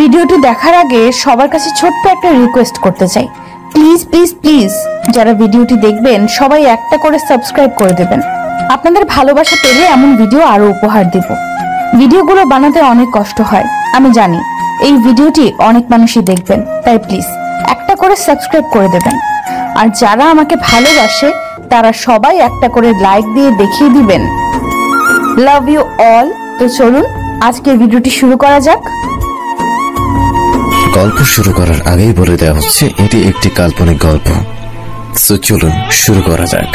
ভিডিওটি দেখার আগে সবার কাছে ছোট্ট একটা রিকোয়েস্ট করতে চাই, প্লিজ প্লিজ প্লিজ যারা ভিডিওটি দেখবেন সবাই একটা করে সাবস্ক্রাইব করে দেবেন। আপনাদের ভালোবাসা পেলে এমন ভিডিও আরো উপহার দেব। ভিডিওগুলো বানাতে অনেক কষ্ট হয় আমি জানি, এই ভিডিওটি অনেক মানুষই দেখবেন, তাই প্লিজ একটা করে সাবস্ক্রাইব করে দেবেন। আর যারা আমাকে ভালোবাসে তারা সবাই একটা করে লাইক দিয়ে দেখিয়ে দিবেন লাভ ইউ অল। তো চলুন আজকের ভিডিওটি শুরু করা যাক। গল্প শুরু করার আগেই বলে দেওয়া হচ্ছে এটি একটি কাল্পনিক গল্প। তো চলুন শুরু করা যাক।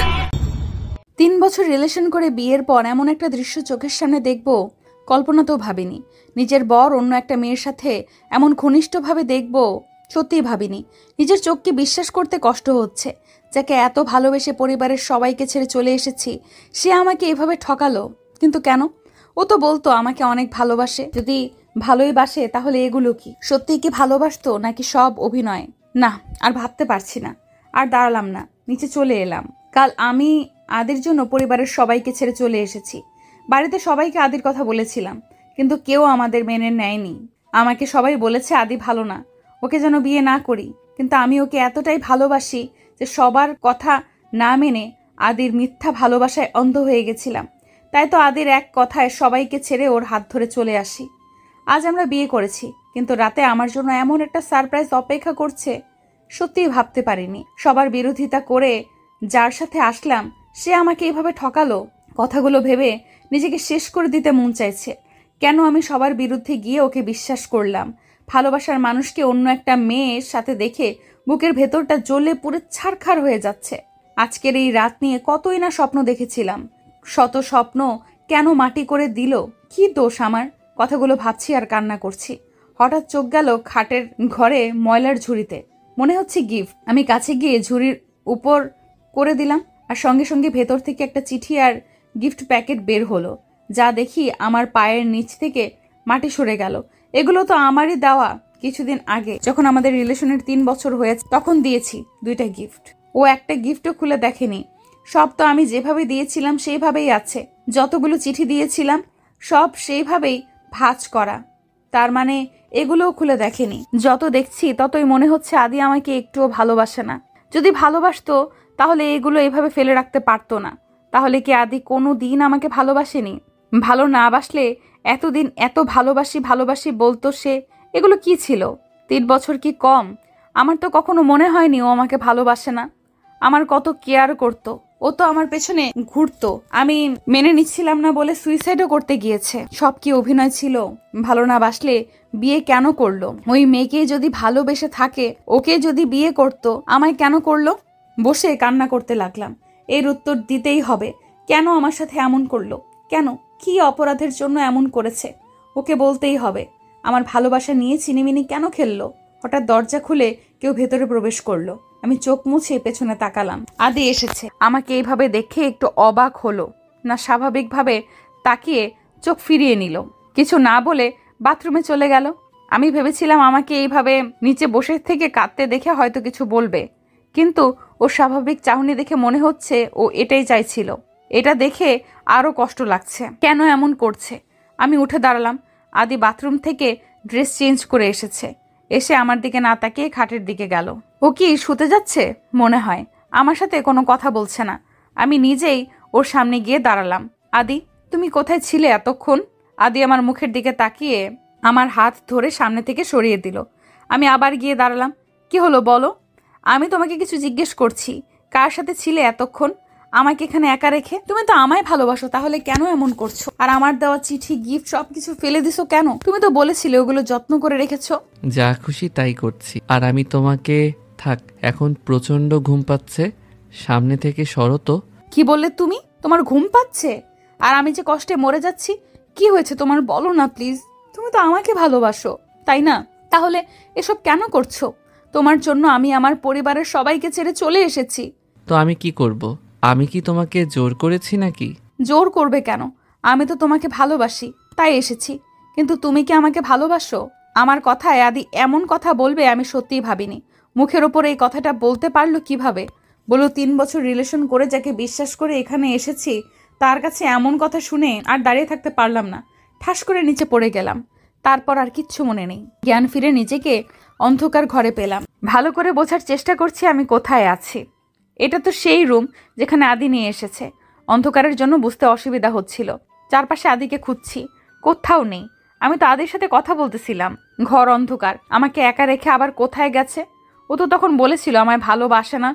3 বছর রিলেশন করে বিয়ের পর এমন একটা দৃশ্য চোখের সামনে দেখব কল্পনাতেও ভাবিনি। নিজের বর অন্য একটা মেয়ের সাথে এমন ঘনিষ্ঠভাবে দেখব সত্যিই ভাবিনি। নিজের চোখকে বিশ্বাস করতে কষ্ট হচ্ছে। যাকে এত ভালোবেসে পরিবারের সবাইকে ছেড়ে চলে এসেছি, সে আমাকে এভাবে ঠকালো। কিন্তু কেন? ও তো বলতো আমাকে অনেক ভালোবাসে। যদি ভালোই বাসে তাহলে এগুলো কি? সত্যিই কি ভালোবাসতো নাকি সব অভিনয়? না, আর ভাবতে পারছি না। আর দাঁড়ালাম না, নিচে চলে এলাম। কাল আমি আদির জন্য পরিবারের সবাইকে ছেড়ে চলে এসেছি। বাড়িতে সবাইকে আদির কথা বলেছিলাম, কিন্তু কেউ আমাদের মেনে নেয়নি। আমাকে সবাই বলেছে আদি ভালো না, ওকে যেন বিয়ে না করি। কিন্তু আমি ওকে এতটাই ভালোবাসি যে সবার কথা না মেনে আদির মিথ্যা ভালোবাসায় অন্ধ হয়ে গেছিলাম। তাই তো আদির এক কথায় সবাইকে ছেড়ে ওর হাত ধরে চলে আসি। আজ আমরা বিয়ে করেছি, কিন্তু রাতে আমার জন্য এমন একটা সারপ্রাইজ অপেক্ষা করছে সত্যিই ভাবতে পারিনি। সবার বিরোধিতা করে যার সাথে আসলাম সে আমাকে এভাবে ঠকালো। কথাগুলো ভেবে নিজেকে শেষ করে দিতে মন চাইছে। কেন আমি সবার বিরুদ্ধে গিয়ে ওকে বিশ্বাস করলাম? ভালোবাসার মানুষকে অন্য একটা মেয়ের সাথে দেখে বুকের ভেতরটা জ্বলে পুরো ছারখার হয়ে যাচ্ছে। আজকের এই রাত নিয়ে কতই না স্বপ্ন দেখেছিলাম। শত স্বপ্ন কেন মাটি করে দিল? কি দোষ আমার? কথাগুলো ভাবছি আর কান্না করছি। হঠাৎ চোখ গেল খাটের ঘরে ময়লার ঝুড়িতে। মনে হচ্ছে গিফট। আমি কাছে গিয়ে ঝুড়ির উপর করে দিলাম, আর সঙ্গে সঙ্গে ভেতর থেকে একটা চিঠি আর গিফট প্যাকেট বের হলো। যা দেখি আমার পায়ের নিচ থেকে মাটি সরে গেল। এগুলো তো আমারই দেওয়া। কিছুদিন আগে যখন আমাদের রিলেশনের 3 বছর হয়েছে তখন দিয়েছি 2টা গিফট। ও একটা গিফটও খুলে দেখেনি। সব তো আমি যেভাবে দিয়েছিলাম সেইভাবেই আছে। যতগুলো চিঠি দিয়েছিলাম সব সেইভাবেই ভাঁজ করা। তার মানে এগুলোও খুলে দেখেনি। যত দেখছি ততই মনে হচ্ছে আদি আমাকে একটুও ভালোবাসে না। যদি ভালোবাসতো তাহলে এগুলো এভাবে ফেলে রাখতে পারতো না। তাহলে কি আদি কোনো দিন আমাকে ভালোবাসেনি? ভালো না বাসলে এতদিন এত ভালোবাসি ভালোবাসি বলতো সে? এগুলো কি ছিল? 3 বছর কি কম? আমার তো কখনো মনে হয়নি ও আমাকে ভালোবাসে না। আমার কত কেয়ার করতো। ও তো আমার পেছনে ঘুরতো। আমি মেনে নিচ্ছিলাম না বলে সুইসাইডও করতে গিয়েছে। সব কি অভিনয় ছিল? ভালো না বাসলে বিয়ে কেন করলো? ওই মেয়েকে যদি ভালোবেসে থাকে, ওকে যদি বিয়ে করতো, আমায় কেন করলো? বসে কান্না করতে লাগলাম। এর উত্তর দিতেই হবে। কেন আমার সাথে এমন করলো? কেন? কি অপরাধের জন্য এমন করেছে? ওকে বলতেই হবে। আমার ভালোবাসা নিয়ে চিনিমিনি কেন খেললো? হঠাৎ দরজা খুলে কেউ ভেতরে প্রবেশ করলো। আমি চোখ মুছে পেছনে তাকালাম। আদি এসেছে। আমাকে এইভাবে দেখে একটু অবাক হলো না, স্বাভাবিকভাবে তাকিয়ে চোখ ফিরিয়ে নিল। কিছু না বলে বাথরুমে চলে গেল। আমি ভেবেছিলাম আমাকে এইভাবে নিচে বসে থেকে কাঁদতে দেখে হয়তো কিছু বলবে, কিন্তু ও স্বাভাবিক চাহনি দেখে মনে হচ্ছে ও এটাই চাইছিল। এটা দেখে আরো কষ্ট লাগছে। কেন এমন করছে? আমি উঠে দাঁড়ালাম। আদি বাথরুম থেকে ড্রেস চেঞ্জ করে এসেছে। এসে আমার দিকে না তাকিয়ে খাটের দিকে গেল। ও কি শুতে যাচ্ছে মনে হয়। আমার সাথে কোনো কথা বলছে না। আমি নিজেই ওর সামনে গিয়ে দাঁড়ালাম। আদি, তুমি কোথায় ছিলে এতক্ষণ? আদি আমার মুখের দিকে তাকিয়ে আমার হাত ধরে সামনে থেকে সরিয়ে দিল। আমি আবার গিয়ে দাঁড়ালাম। কি হলো বলো? আমি তোমাকে কিছু জিজ্ঞেস করছি। কার সাথে ছিলে এতক্ষণ? আমাকে এখানে একা রেখে? তুমি তো আমায় ভালোবাসো, তাহলে কেন এমন করছো? আর আমার দেওয়া চিঠি, গিফট সবকিছু ফেলে দিছো কেন? তুমি তো বলেছিলে ওগুলো যত্ন করে রেখেছো। যা খুশি তাই করছি। আর আমি তোমাকে থাক, এখন প্রচন্ড ঘুম পাচ্ছে, সামনে থেকে সরো তো। কি বললে তুমি? তোমার ঘুম পাচ্ছে? আর আমি যে কষ্টে মরে যাচ্ছি। কি হয়েছে তোমার বলো না প্লিজ। তুমি তো আমাকে ভালোবাসো, তাই না? তাহলে এসব কেন করছো? তোমার জন্য আমি আমার পরিবারের সবাইকে ছেড়ে চলে এসেছি। তো আমি কি করব? আমি কি তোমাকে জোর করেছি নাকি? জোর করবে কেন? আমি তো তোমাকে ভালোবাসি, তাই এসেছি। কিন্তু তুমি কি আমাকে ভালোবাসো? আমার কথায় আদি এমন কথা বলবে আমি সত্যিই ভাবিনি। মুখের ওপর এই কথাটা বলতে পারলো কিভাবে? বলো, 3 বছর রিলেশন করে যাকে বিশ্বাস করে এখানে এসেছি, তার কাছে এমন কথা শুনে আর দাঁড়িয়ে থাকতে পারলাম না। ঠাস করে নিচে পড়ে গেলাম। তারপর আর কিচ্ছু মনে নেই। জ্ঞান ফিরে নিজেকে অন্ধকার ঘরে পেলাম। ভালো করে বোঝার চেষ্টা করছি আমি কোথায় আছি। এটা তো সেই রুম যেখানে আদি নিয়ে এসেছে। অন্ধকারের জন্য বুঝতে অসুবিধা হচ্ছিল। চারপাশে আদিকে খুঁজছি, কোথাও নেই। আমি তো আদির সাথে কথা বলতেছিলাম। ঘর অন্ধকার, আমাকে একা রেখে আবার কোথায় গেছে? ও তো তখন বলেছিল আমায় ভালোবাসে না,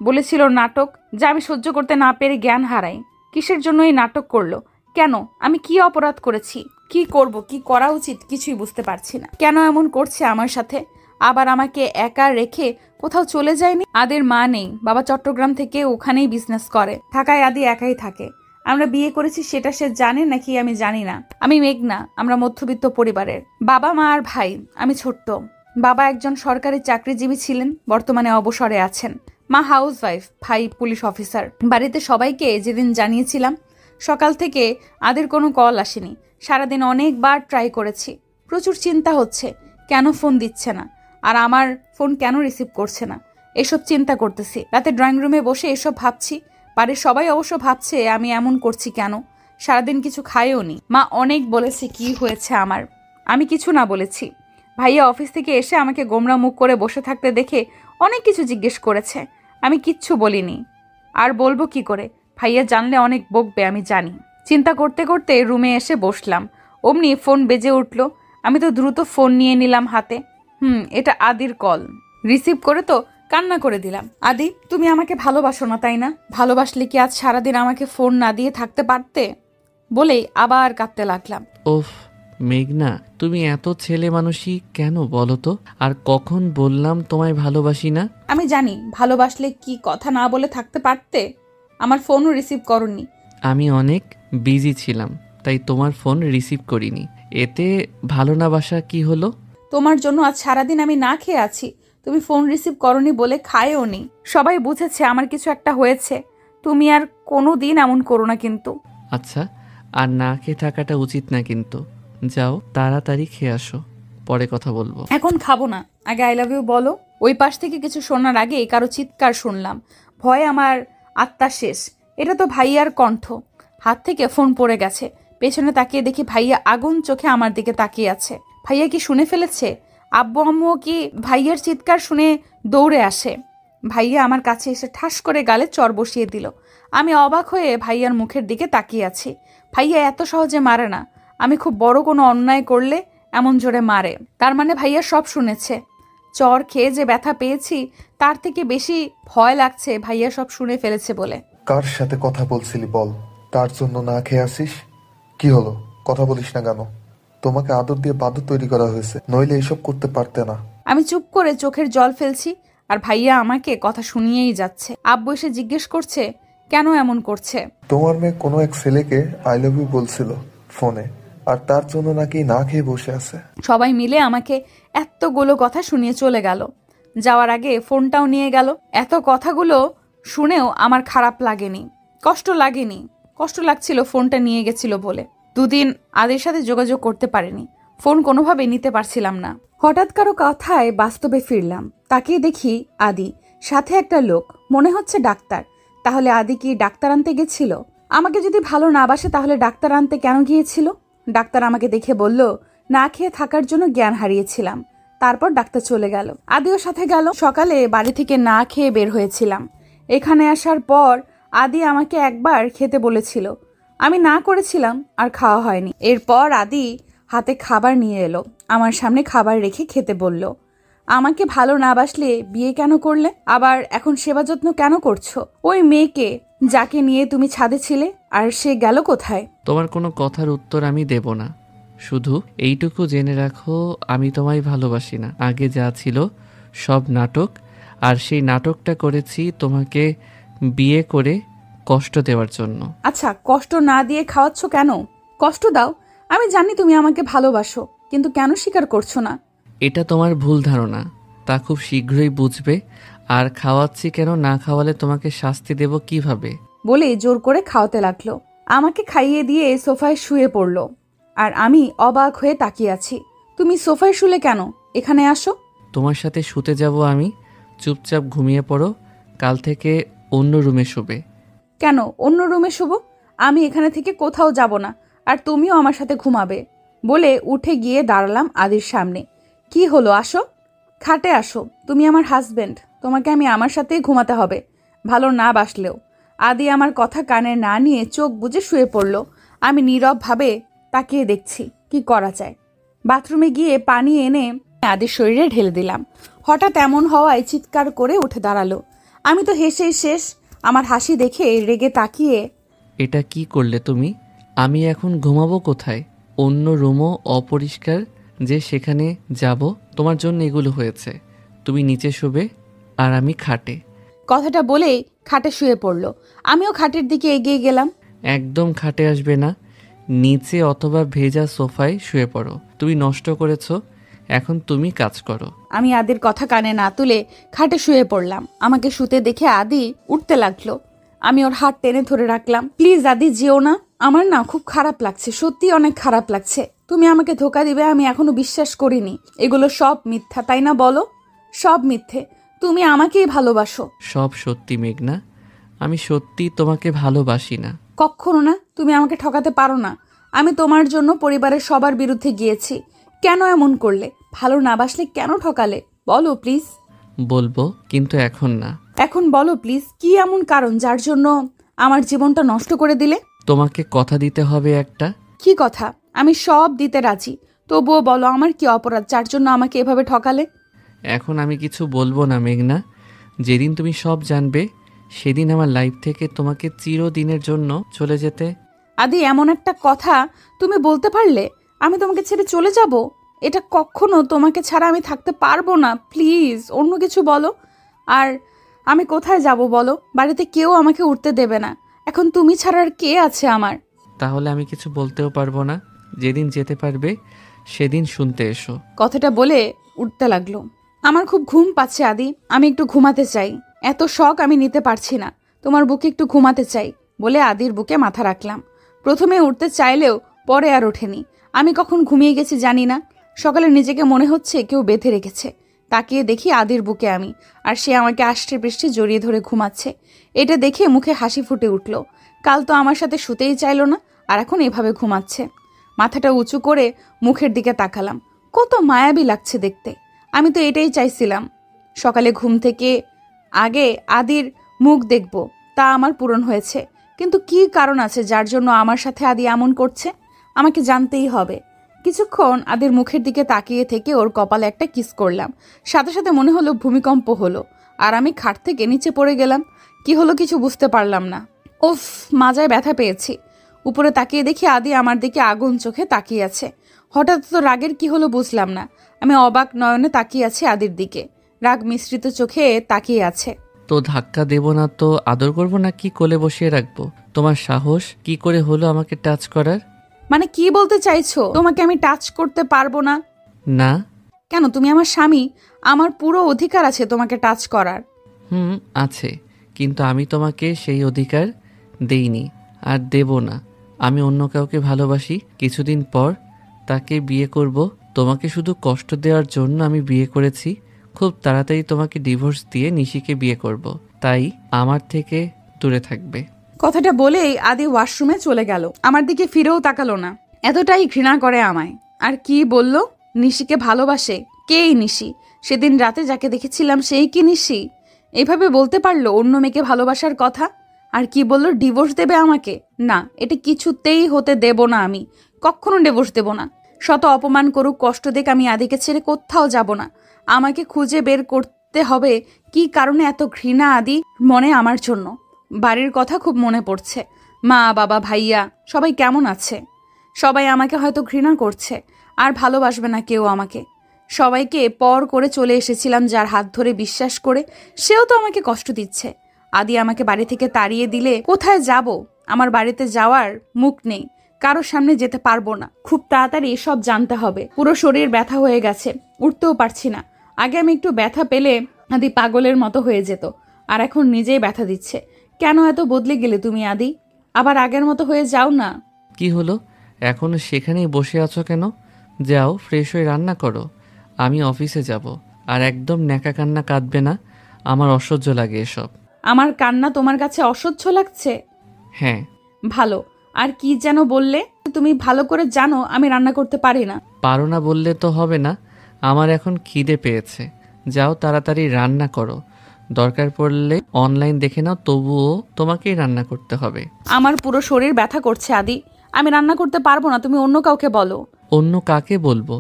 বলেছিল নাটক, যা আমি সহ্য করতে না পেরে জ্ঞান হারাই। কিসের জন্য এই নাটক করলো? কেন? আমি কি অপরাধ করেছি? কি করব, কি করা উচিত কিছুই বুঝতে পারছি না। কেন এমন করছে আমার সাথে? আবার আমাকে একা রেখে কোথাও চলে যায়নি। আদের মা নেই, বাবা চট্টগ্রাম থেকে ওখানেই বিজনেস করে, ঢাকায় আদি একাই থাকে। আমরা বিয়ে করেছি সেটা সে জানে নাকি আমি জানি না। আমি মেঘনা, আমরা মধ্যবিত্ত পরিবারের, বাবা মা আর ভাই, আমি ছোট্ট। বাবা একজন সরকারি চাকরিজীবী ছিলেন, বর্তমানে অবসরে আছেন। মা হাউসওয়াইফ, ভাই পুলিশ অফিসার। বাড়িতে সবাইকে যেদিন জানিয়েছিলাম, সকাল থেকে আদের কোনো কল আসেনি। সারাদিন অনেকবার ট্রাই করেছি। প্রচুর চিন্তা হচ্ছে, কেন ফোন দিচ্ছে না, আর আমার ফোন কেন রিসিভ করছে না, এসব চিন্তা করতেছি। রাতে ড্রয়িং রুমে বসে এসব ভাবছি। বাড়ির সবাই অবশ্য ভাবছে আমি এমন করছি কেন। সারাদিন কিছু খাইও নি। মা অনেক বলেছে কি হয়েছে আমার, আমি কিছু না বলেছি। ভাইয়া অফিস থেকে এসে আমাকে গোমরা মুখ করে বসে থাকতে দেখে অনেক কিছু জিজ্ঞেস করেছে, আমি কিচ্ছু বলিনি। আর বলবো কি করে, ভাইয়া জানলে অনেক বকবে আমি জানি। চিন্তা করতে করতে রুমে এসে বসলাম। অমনি ফোন বেজে উঠল। আমি তো দ্রুত ফোন নিয়ে নিলাম হাতে। এটা আদির কল। রিসিভ করে তো কান্না করে দিলাম। আদি, তুমি আমাকে ভালোবাসো না তাই না? ভালোবাসলে কি আজ সারাদিন আমাকে ফোন না দিয়ে থাকতে পারতে? বলেই আবার কাঁদতে লাগলাম। ওফ মেঘনা, তুমি এত ছেলে মানুষই কেন বলো তো? আর কখন বললাম তোমায় ভালোবাসি না? আমি জানি, ভালোবাসলে কি কথা না বলে থাকতে পারতে? আমার ফোনও রিসিভ করনি। আমি অনেক বিজি ছিলাম, তাই তোমার ফোন রিসিভ করিনি। এতে ভালো না বাসা কি হলো? তোমার জন্য আজ সারাদিন আমি না খেয়ে আছি। তুমি ফোন রিসিভ করনি বলে খায়ও নি। সবাই বুঝেছে আমার কিছু একটা হয়েছে। তুমি আর কোনো দিন এমন করো না কিন্তু। আচ্ছা, আর না খেয়ে থাকাটা উচিত না কিন্তু। যাও তাড়াতাড়ি খেয়ে আসো, পরে কথা বলবো। এখন খাবো না, আগে আই লাভ ইউ বলো। ওই পাশ থেকে কিছু শোনার আগে কারো চিৎকার শুনলাম। ভয়ে আমার আত্মা শেষ। এটা তো ভাইয়ার কণ্ঠ। হাত থেকে ফোন পড়ে গেছে। পেছনে তাকিয়ে দেখি ভাইয়া আগুন চোখে আমার দিকে তাকিয়ে আছে। ভাইয়া কি শুনে ফেলেছে? আব্বু আম্মুও কি ভাইয়ার চিৎকার শুনে দৌড়ে আসে? ভাইয়া আমার কাছে এসে ঠাস করে গালে চর বসিয়ে দিল। আমি অবাক হয়ে ভাইয়ার মুখের দিকে তাকিয়ে আছি। ভাইয়া এত সহজে মারে না। আমি খুব বড় কোনো অন্যায় করলে এমন জোরে মারে। তার মানে ভাইয়া সব শুনেছে। চর খেয়ে যে ব্যথা পেয়েছি তার থেকে বেশি ভয় লাগছে ভাইয়া সব শুনে ফেলেছে বলে। কার সাথে কথা বলছিলি বল? তার জন্য না খেয়ে আসিস? কি হলো, কথা বলিস না কেন? তোমাকে আদর দিয়ে বাদর তৈরি করা হয়েছে, নইলে এসব করতে পারতে না। আমি চুপ করে চোখের জল ফেলছি, আর ভাইয়া আমাকে কথা শুনিয়েই যাচ্ছে। আব্বু এসে জিজ্ঞেস করছে কেন এমন করছে। তোমার মেয়ে কোনো এক ছেলেকে আই লাভ ইউ বলছিল ফোনে, আর তার জন্য নাকি না খেয়ে বসে আছে। সবাই মিলে আমাকে এতগুলো কথা শুনিয়ে চলে গেল। যাওয়ার আগে ফোনটাও নিয়ে গেল। এত কথাগুলো শুনেও আমার খারাপ লাগেনি, কষ্ট লাগেনি। কষ্ট লাগছিল ফোনটা নিয়ে গেছিল বলে। দুদিন আদির সাথে যোগাযোগ করতে পারিনি, ফোন কোনোভাবে নিতে পারছিলাম না। হঠাৎ কারো কথায় বাস্তবে ফিরলাম। তাকিয়ে দেখি আদি, সাথে একটা লোক, মনে হচ্ছে ডাক্তার। তাহলে আদি কি ডাক্তার আনতে গেছিল? আমাকে যদি ভালো না বাসে তাহলে ডাক্তার আনতে কেন গিয়েছিল? ডাক্তার আমাকে দেখে বলল না খেয়ে থাকার জন্য জ্ঞান হারিয়েছিলাম। তারপর ডাক্তার চলে গেল, আদিও সাথে গেল। সকালে বাড়ি থেকে না খেয়ে বের হয়েছিলাম। এখানে আসার পর আদি আমাকে একবার খেতে বলেছিল, আমি না করেছিলাম, আর খাওয়া হয়নি। এরপর আদি হাতে খাবার নিয়ে এলো, আমার সামনে খাবার রেখে খেতে বলল। আমাকে ভালো না বাসলে বিয়ে কেন করলে? আবার এখন সেবা যত্ন কেন করছো? ওই মেয়েকে যাকে নিয়ে তুমি ছাদে ছিলে, আর সে গেল কোথায়? তোমার কোনো কথার উত্তর আমি দেব না। শুধু এইটুকু জেনে রাখো, আমি তোমায় ভালোবাসি না। আগে যা ছিল সব নাটক, আর সেই নাটকটা করেছি তোমাকে বিয়ে করে কষ্ট দেওয়ার জন্য। আচ্ছা, কষ্ট না দিয়ে খাওয়াচ্ছ কেন? কষ্ট দাও, আমি জানি তুমি আমাকে ভালোবাসো, কিন্তু কেন স্বীকার করছো না? এটা তোমার ভুল ধারণা, তা খুব শীঘ্রই বুঝবে। আর খাওয়াচ্ছি কেন, না খাওয়ালে তোমাকে শাস্তি দেব কিভাবে? বলে জোর করে খাওয়াতে লাগলো। আমাকে খাইয়ে দিয়ে সোফায় শুয়ে পড়লো, আর আমি অবাক হয়ে তাকিয়ে আছি। তুমি সোফায় শুলে কেন? এখানে আসো। তোমার সাথে শুতে যাব আমি। চুপচাপ ঘুমিয়ে পড়ো, কাল থেকে অন্য রুমে শোবে। কেন অন্য রুমে শুবো? আমি এখানে থেকে কোথাও যাব না, আর তুমিও আমার সাথে ঘুমাবে। বলে উঠে গিয়ে দাঁড়ালাম আদির সামনে। কি হলো, আসো, খাটে আসো। তুমি আমার হাজবেন্ড, তোমাকে আমি আমার সাথেই ঘুমাতে হবে, ভালো না বাসলেও। আদি আমার কথা কানে না নিয়ে চোখ বুজে শুয়ে পড়ল। আমি নীরবভাবে তাকিয়ে দেখছি কি করা যায়। বাথরুমে গিয়ে পানি এনে আদির শরীরে ঢেলে দিলাম। হঠাৎ এমন হওয়ায় চিৎকার করে উঠে দাঁড়ালো। আমি তো হেসেই শেষ। আমার হাসি দেখে রেগে তাকিয়ে, এটা কি করলে তুমি? আমি এখন ঘুমাবো কোথায়? অন্য রুমও অপরিষ্কার যে, সেখানে যাব? তোমার জন্য এগুলো হয়েছে। তুমি নিচে শোবে আর আমি খাটে। কথাটা বলেই খাটে শুয়ে পড়ল। আমিও খাটের দিকে এগিয়ে গেলাম। একদম খাটে আসবে না, নিচে অথবা ভেজা সোফায় শুয়ে পড়ো। তুমি নষ্ট করেছো, এখন তুমি কাজ করো। আমি আদির কথা কানে না তুলে খাটে শুয়ে পড়লাম। আমাকে শুতে দেখে আদি উঠতে লাগলো। আমি ওর হাত টেনে ধরে রাখলাম। প্লিজ আদি, যেও না। আমার না খুব খারাপ লাগছে, সত্যি অনেক খারাপ লাগছে। তুমি আমাকে ধোকা দিবে আমি এখনো বিশ্বাস করিনি। এগুলো সব মিথ্যা, তাই না বলো? সব মিথ্যে। তুমি আমাকেই ভালোবাসো। সব সত্যি মেঘনা, আমি সত্যি তোমাকে ভালোবাসি না। কখনো না, তুমি আমাকে ঠকাতে পারো না। আমি তোমার জন্য পরিবারের সবার বিরুদ্ধে গিয়েছি। কেন এমন করলে? ভালো না বাসলে কেন ঠকালে? বলো প্লিজ। বলবো, কিন্তু এখন না। এখন বলো প্লিজ, কি এমন কারণ যার জন্য আমার জীবনটা নষ্ট করে দিলে? তোমাকে কথা দিতে হবে একটা। কি কথা? আমি সব দিতে রাজি, তবুও বলো আমার কি অপরাধ যার জন্য আমাকে এভাবে ঠকালে? এখন আমি কিছু বলবো না মেঘনা। যেদিন তুমি সব জানবে সেদিন আমার লাইফ থেকে তোমাকে চিরদিনের জন্য চলে যেতে। আদি, এমন একটা কথা তুমি বলতে পারলে? আমি তোমাকে ছেড়ে চলে যাব? এটা কখনো, তোমাকে ছাড়া আমি থাকতে পারবো না। প্লিজ অন্য কিছু বলো। আর আমি কোথায় যাব বলো? বাড়িতে কেউ আমাকে উঠতে দেবে না। এখন তুমি ছাড়া আর কে আছে আমার? তাহলে আমি কিছু বলতেও পারবো না। যেদিন যেতে পারবে সেদিন শুনতে এসো। কথাটা বলে উঠতে লাগলো। আমার খুব ঘুম পাচ্ছে আদি, আমি একটু ঘুমাতে চাই। এত শখ আমি নিতে পারছি না। তোমার বুকে একটু ঘুমাতে চাই বলে আদির বুকে মাথা রাখলাম। প্রথমে উঠতে চাইলেও পরে আর ওঠেনি। আমি কখন ঘুমিয়ে গেছি জানি না। সকালে নিজেকে মনে হচ্ছে কেউ বেঁধে রেখেছে। তাকিয়ে দেখি আদির বুকে আমি, আর সে আমাকে আষ্টে পৃষ্ঠে জড়িয়ে ধরে ঘুমাচ্ছে। এটা দেখে মুখে হাসি ফুটে উঠল। কাল তো আমার সাথে শুতেই চাইলো না, আর এখন এভাবে ঘুমাচ্ছে। মাথাটা উঁচু করে মুখের দিকে তাকালাম। কত মায়াবী লাগছে দেখতে। আমি তো এটাই চাইছিলাম। সকালে ঘুম থেকে আগে আদির মুখ দেখব, তা আমার পূরণ হয়েছে। কিন্তু কি কারণ আছে যার জন্য আমার সাথে আদি এমন করছে? আমাকে জানতেই হবে। কিছুক্ষণ আদির মুখের দিকে তাকিয়ে থেকে ওর কপালে একটা কিস করলাম। সাথে সাথে মনে হলো ভূমিকম্প হলো, আর আমি খাট থেকে নিচে পড়ে গেলাম। কি হলো কিছু বুঝতে পারলাম না। উফ, মাজায় ব্যথা পেয়েছি। উপরে তাকিয়ে দেখি আদি আমার দিকে আগুন চোখে তাকিয়ে আছে। হঠাৎ তো রাগের কি হলো বুঝলাম না। আমি অবাক নয়নে তাকিয়ে আছি আদির দিকে। রাগ মিশ্রিত চোখে তাকিয়ে আছে। তো ধাক্কা দেব না তো আদর করবো না কি কোলে বসিয়ে রাখবো? তোমার সাহস কি করে হলো আমাকে টাচ করার? মানে কি বলতে চাইছো? তোমাকে আমি টাচ করতে পারবো না? না। কেন? তুমি আমার স্বামী, আমার পুরো অধিকার আছে তোমাকে টাচ করার। আছে, কিন্তু আমি তোমাকে সেই অধিকার দেইনি আর দেব না। আমি অন্য কাউকে ভালোবাসি। কিছুদিন পর তাকে বিয়ে করব। তোমাকে শুধু কষ্ট দেওয়ার জন্য আমি বিয়ে করেছি। খুব তাড়াতাড়ি তোমাকে ডিভোর্স দিয়ে নিশিকে বিয়ে করব। তাই আমার থেকে দূরে থাকবে। কথাটা বলেই আদি ওয়াশরুমে চলে গেল। আমার দিকে ফিরেও তাকালো না। এতটাই ঘৃণা করে আমায়। আর কি বলল? নিশিকে ভালোবাসে। কে এই নিশি? সেদিন রাতে যাকে দেখেছিলাম সেই কি নিশি? এইভাবে বলতে পারলো অন্য মেয়েকে ভালোবাসার কথা? আর কি বলল ডিভোর্স দেবে আমাকে? না, এটা কিছুতেই হতে দেব না। আমি কখনো ডিভোর্স দেব না। শত অপমান করুক, কষ্ট দেখ, আমি আদিকে ছেড়ে কোথাও যাব না। আমাকে খুঁজে বের করতে হবে কি কারণে এত ঘৃণা আদি মনে আমার জন্য। বাড়ির কথা খুব মনে পড়ছে। মা, বাবা, ভাইয়া সবাই কেমন আছে? সবাই আমাকে হয়তো ঘৃণা করছে, আর ভালোবাসবে না কেউ আমাকে। সবাইকে পর করে চলে এসেছিলাম যার হাত ধরে বিশ্বাস করে, সেও তো আমাকে কষ্ট দিচ্ছে। আদি আমাকে বাড়ি থেকে তাড়িয়ে দিলে কোথায় যাব? আমার বাড়িতে যাওয়ার মুখ নেই, কারোর সামনে যেতে পারবো না। খুব তাড়াতাড়ি এসব জানতে হবে। পুরো শরীর ব্যথা হয়ে গেছে, উঠতেও পারছি না। আগে আমি একটু ব্যথা পেলে আদি পাগলের মতো হয়ে যেত, আর এখন নিজেই ব্যথা দিচ্ছে। কেন এত বদলে গেলে তুমি আদি? আবার আগের মতো হয়ে যাও না। কি হলো? এখনো সেখানেই বসে আছো কেন? যাও ফ্রেশ হয়ে রান্না করো। আমি অফিসে যাব। আর একদম ন্যাকা কান্না কাঁদবে না, আমার অসহ্য লাগে এসব। আমার কান্না তোমার কাছে অসহ্য লাগছে? হ্যাঁ। ভালো। আর কি যেন বললে? তুমি ভালো করে জানো আমি রান্না করতে পারি না। পারো না বললে তো হবে না, আমার এখন খিদে পেয়েছে। যাও তাড়াতাড়ি রান্না করো, দরকার পড়লে অনলাইন দেখে নাও, তবুও তোমাকেই রান্না করতে হবে। আমার পুরো শরীর ব্যথা করছে আদি, আমি রান্না করতে পারবো না, তুমি অন্য কাউকে বলো। অন্য কাকে বলবো?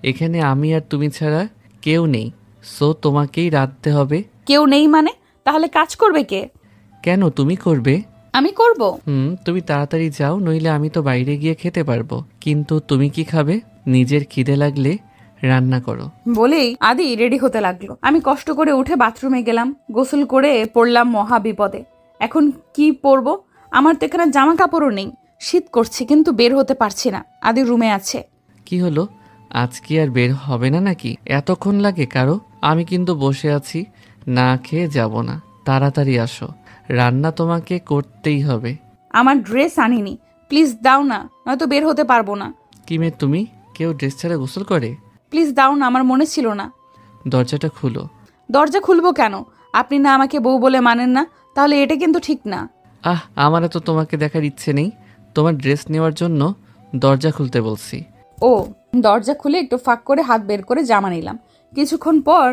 এখানে আমি আর তুমি ছাড়া কেউ নেই, সো তোমাকেই রাঁধতে হবে। কেউ নেই মানে? তাহলে কাজ করবে কে? কেন, তুমি করবে? আমি করব। তুমি তাড়াতাড়ি যাও, নইলে আমি তো বাইরে গিয়ে খেতে পারবো। কিন্তু তুমি কি খাবে? নিজের খিদে লাগলে রান্না করো। বলেই আদি রেডি হতে লাগলো। আমি কষ্ট করে উঠে বাথরুমে গেলাম, গোসল করে পড়লাম মহা বিপদে। এখন কি পরবো? আমার তো এখানে জামা কাপড়ও নেই, শীত করছে কিন্তু বের হতে পারছি না। আদি রুমে আছে। কি হলো, আজ কি আর বের হবে না নাকি? এতক্ষণ লাগে কারো? আমি কিন্তু বসে আছি, না খেয়ে যাব না। তাড়াতাড়ি আসো, রান্না তোমাকে করতেই হবে। আমার ড্রেস আনিনি, প্লিজ দাও না, নয়তো বের হতে পারবো না। কি মেয়ে তুমি? কেউ ড্রেস ছাড়া গোসল করে? প্লিজ দাও না, আমার মনে ছিল না। দরজাটা খুলো। দরজা খুলবো কেন? আপনি না আমাকে বউ বলে মানেন না, তাহলে এটা কিন্তু ঠিক না। আমার তো তোমাকে দেখার ইচ্ছে নেই, তোমার ড্রেস নেওয়ার জন্য দরজা খুলতে বলছি। ও, দরজা খুলে একটু ফাঁক করে হাত বের করে জামা নিলাম। কিছুক্ষণ পর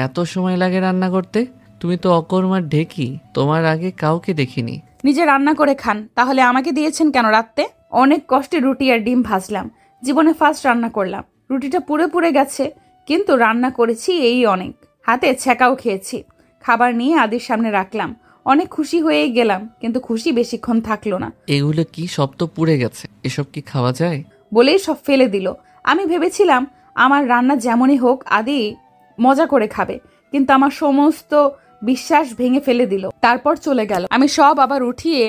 এত সময় লাগে রান্না করতে? তুমি তো অকর্মার ঢেকি, তোমার আগে কাউকে দেখিনি। নিজে রান্না করে খান, তাহলে আমাকে দিয়েছেন কেন রাত্রে? অনেক কষ্টে রুটি আর ডিম ভাজলাম, জীবনে ফার্স্ট রান্না করলাম। রুটিটা পুড়ে পুড়ে গেছে, কিন্তু রান্না করেছি এই অনেক। হাতে ছ্যাঁকাও খেয়েছি। খাবার নিয়ে আদির সামনে রাখলাম। অনেক খুশি হয়েই গেলাম, কিন্তু খুশি বেশিক্ষণ থাকলো না। এগুলো কি? সব তো পুড়ে গেছে, এসব কি খাওয়া যায়? বলেই সব ফেলে দিল। আমি ভেবেছিলাম আমার রান্না যেমনই হোক আদি মজা করে খাবে, কিন্তু আমার সমস্ত বিশ্বাস ভেঙে ফেলে দিল। তারপর চলে গেল। আমি সব আবার উঠিয়ে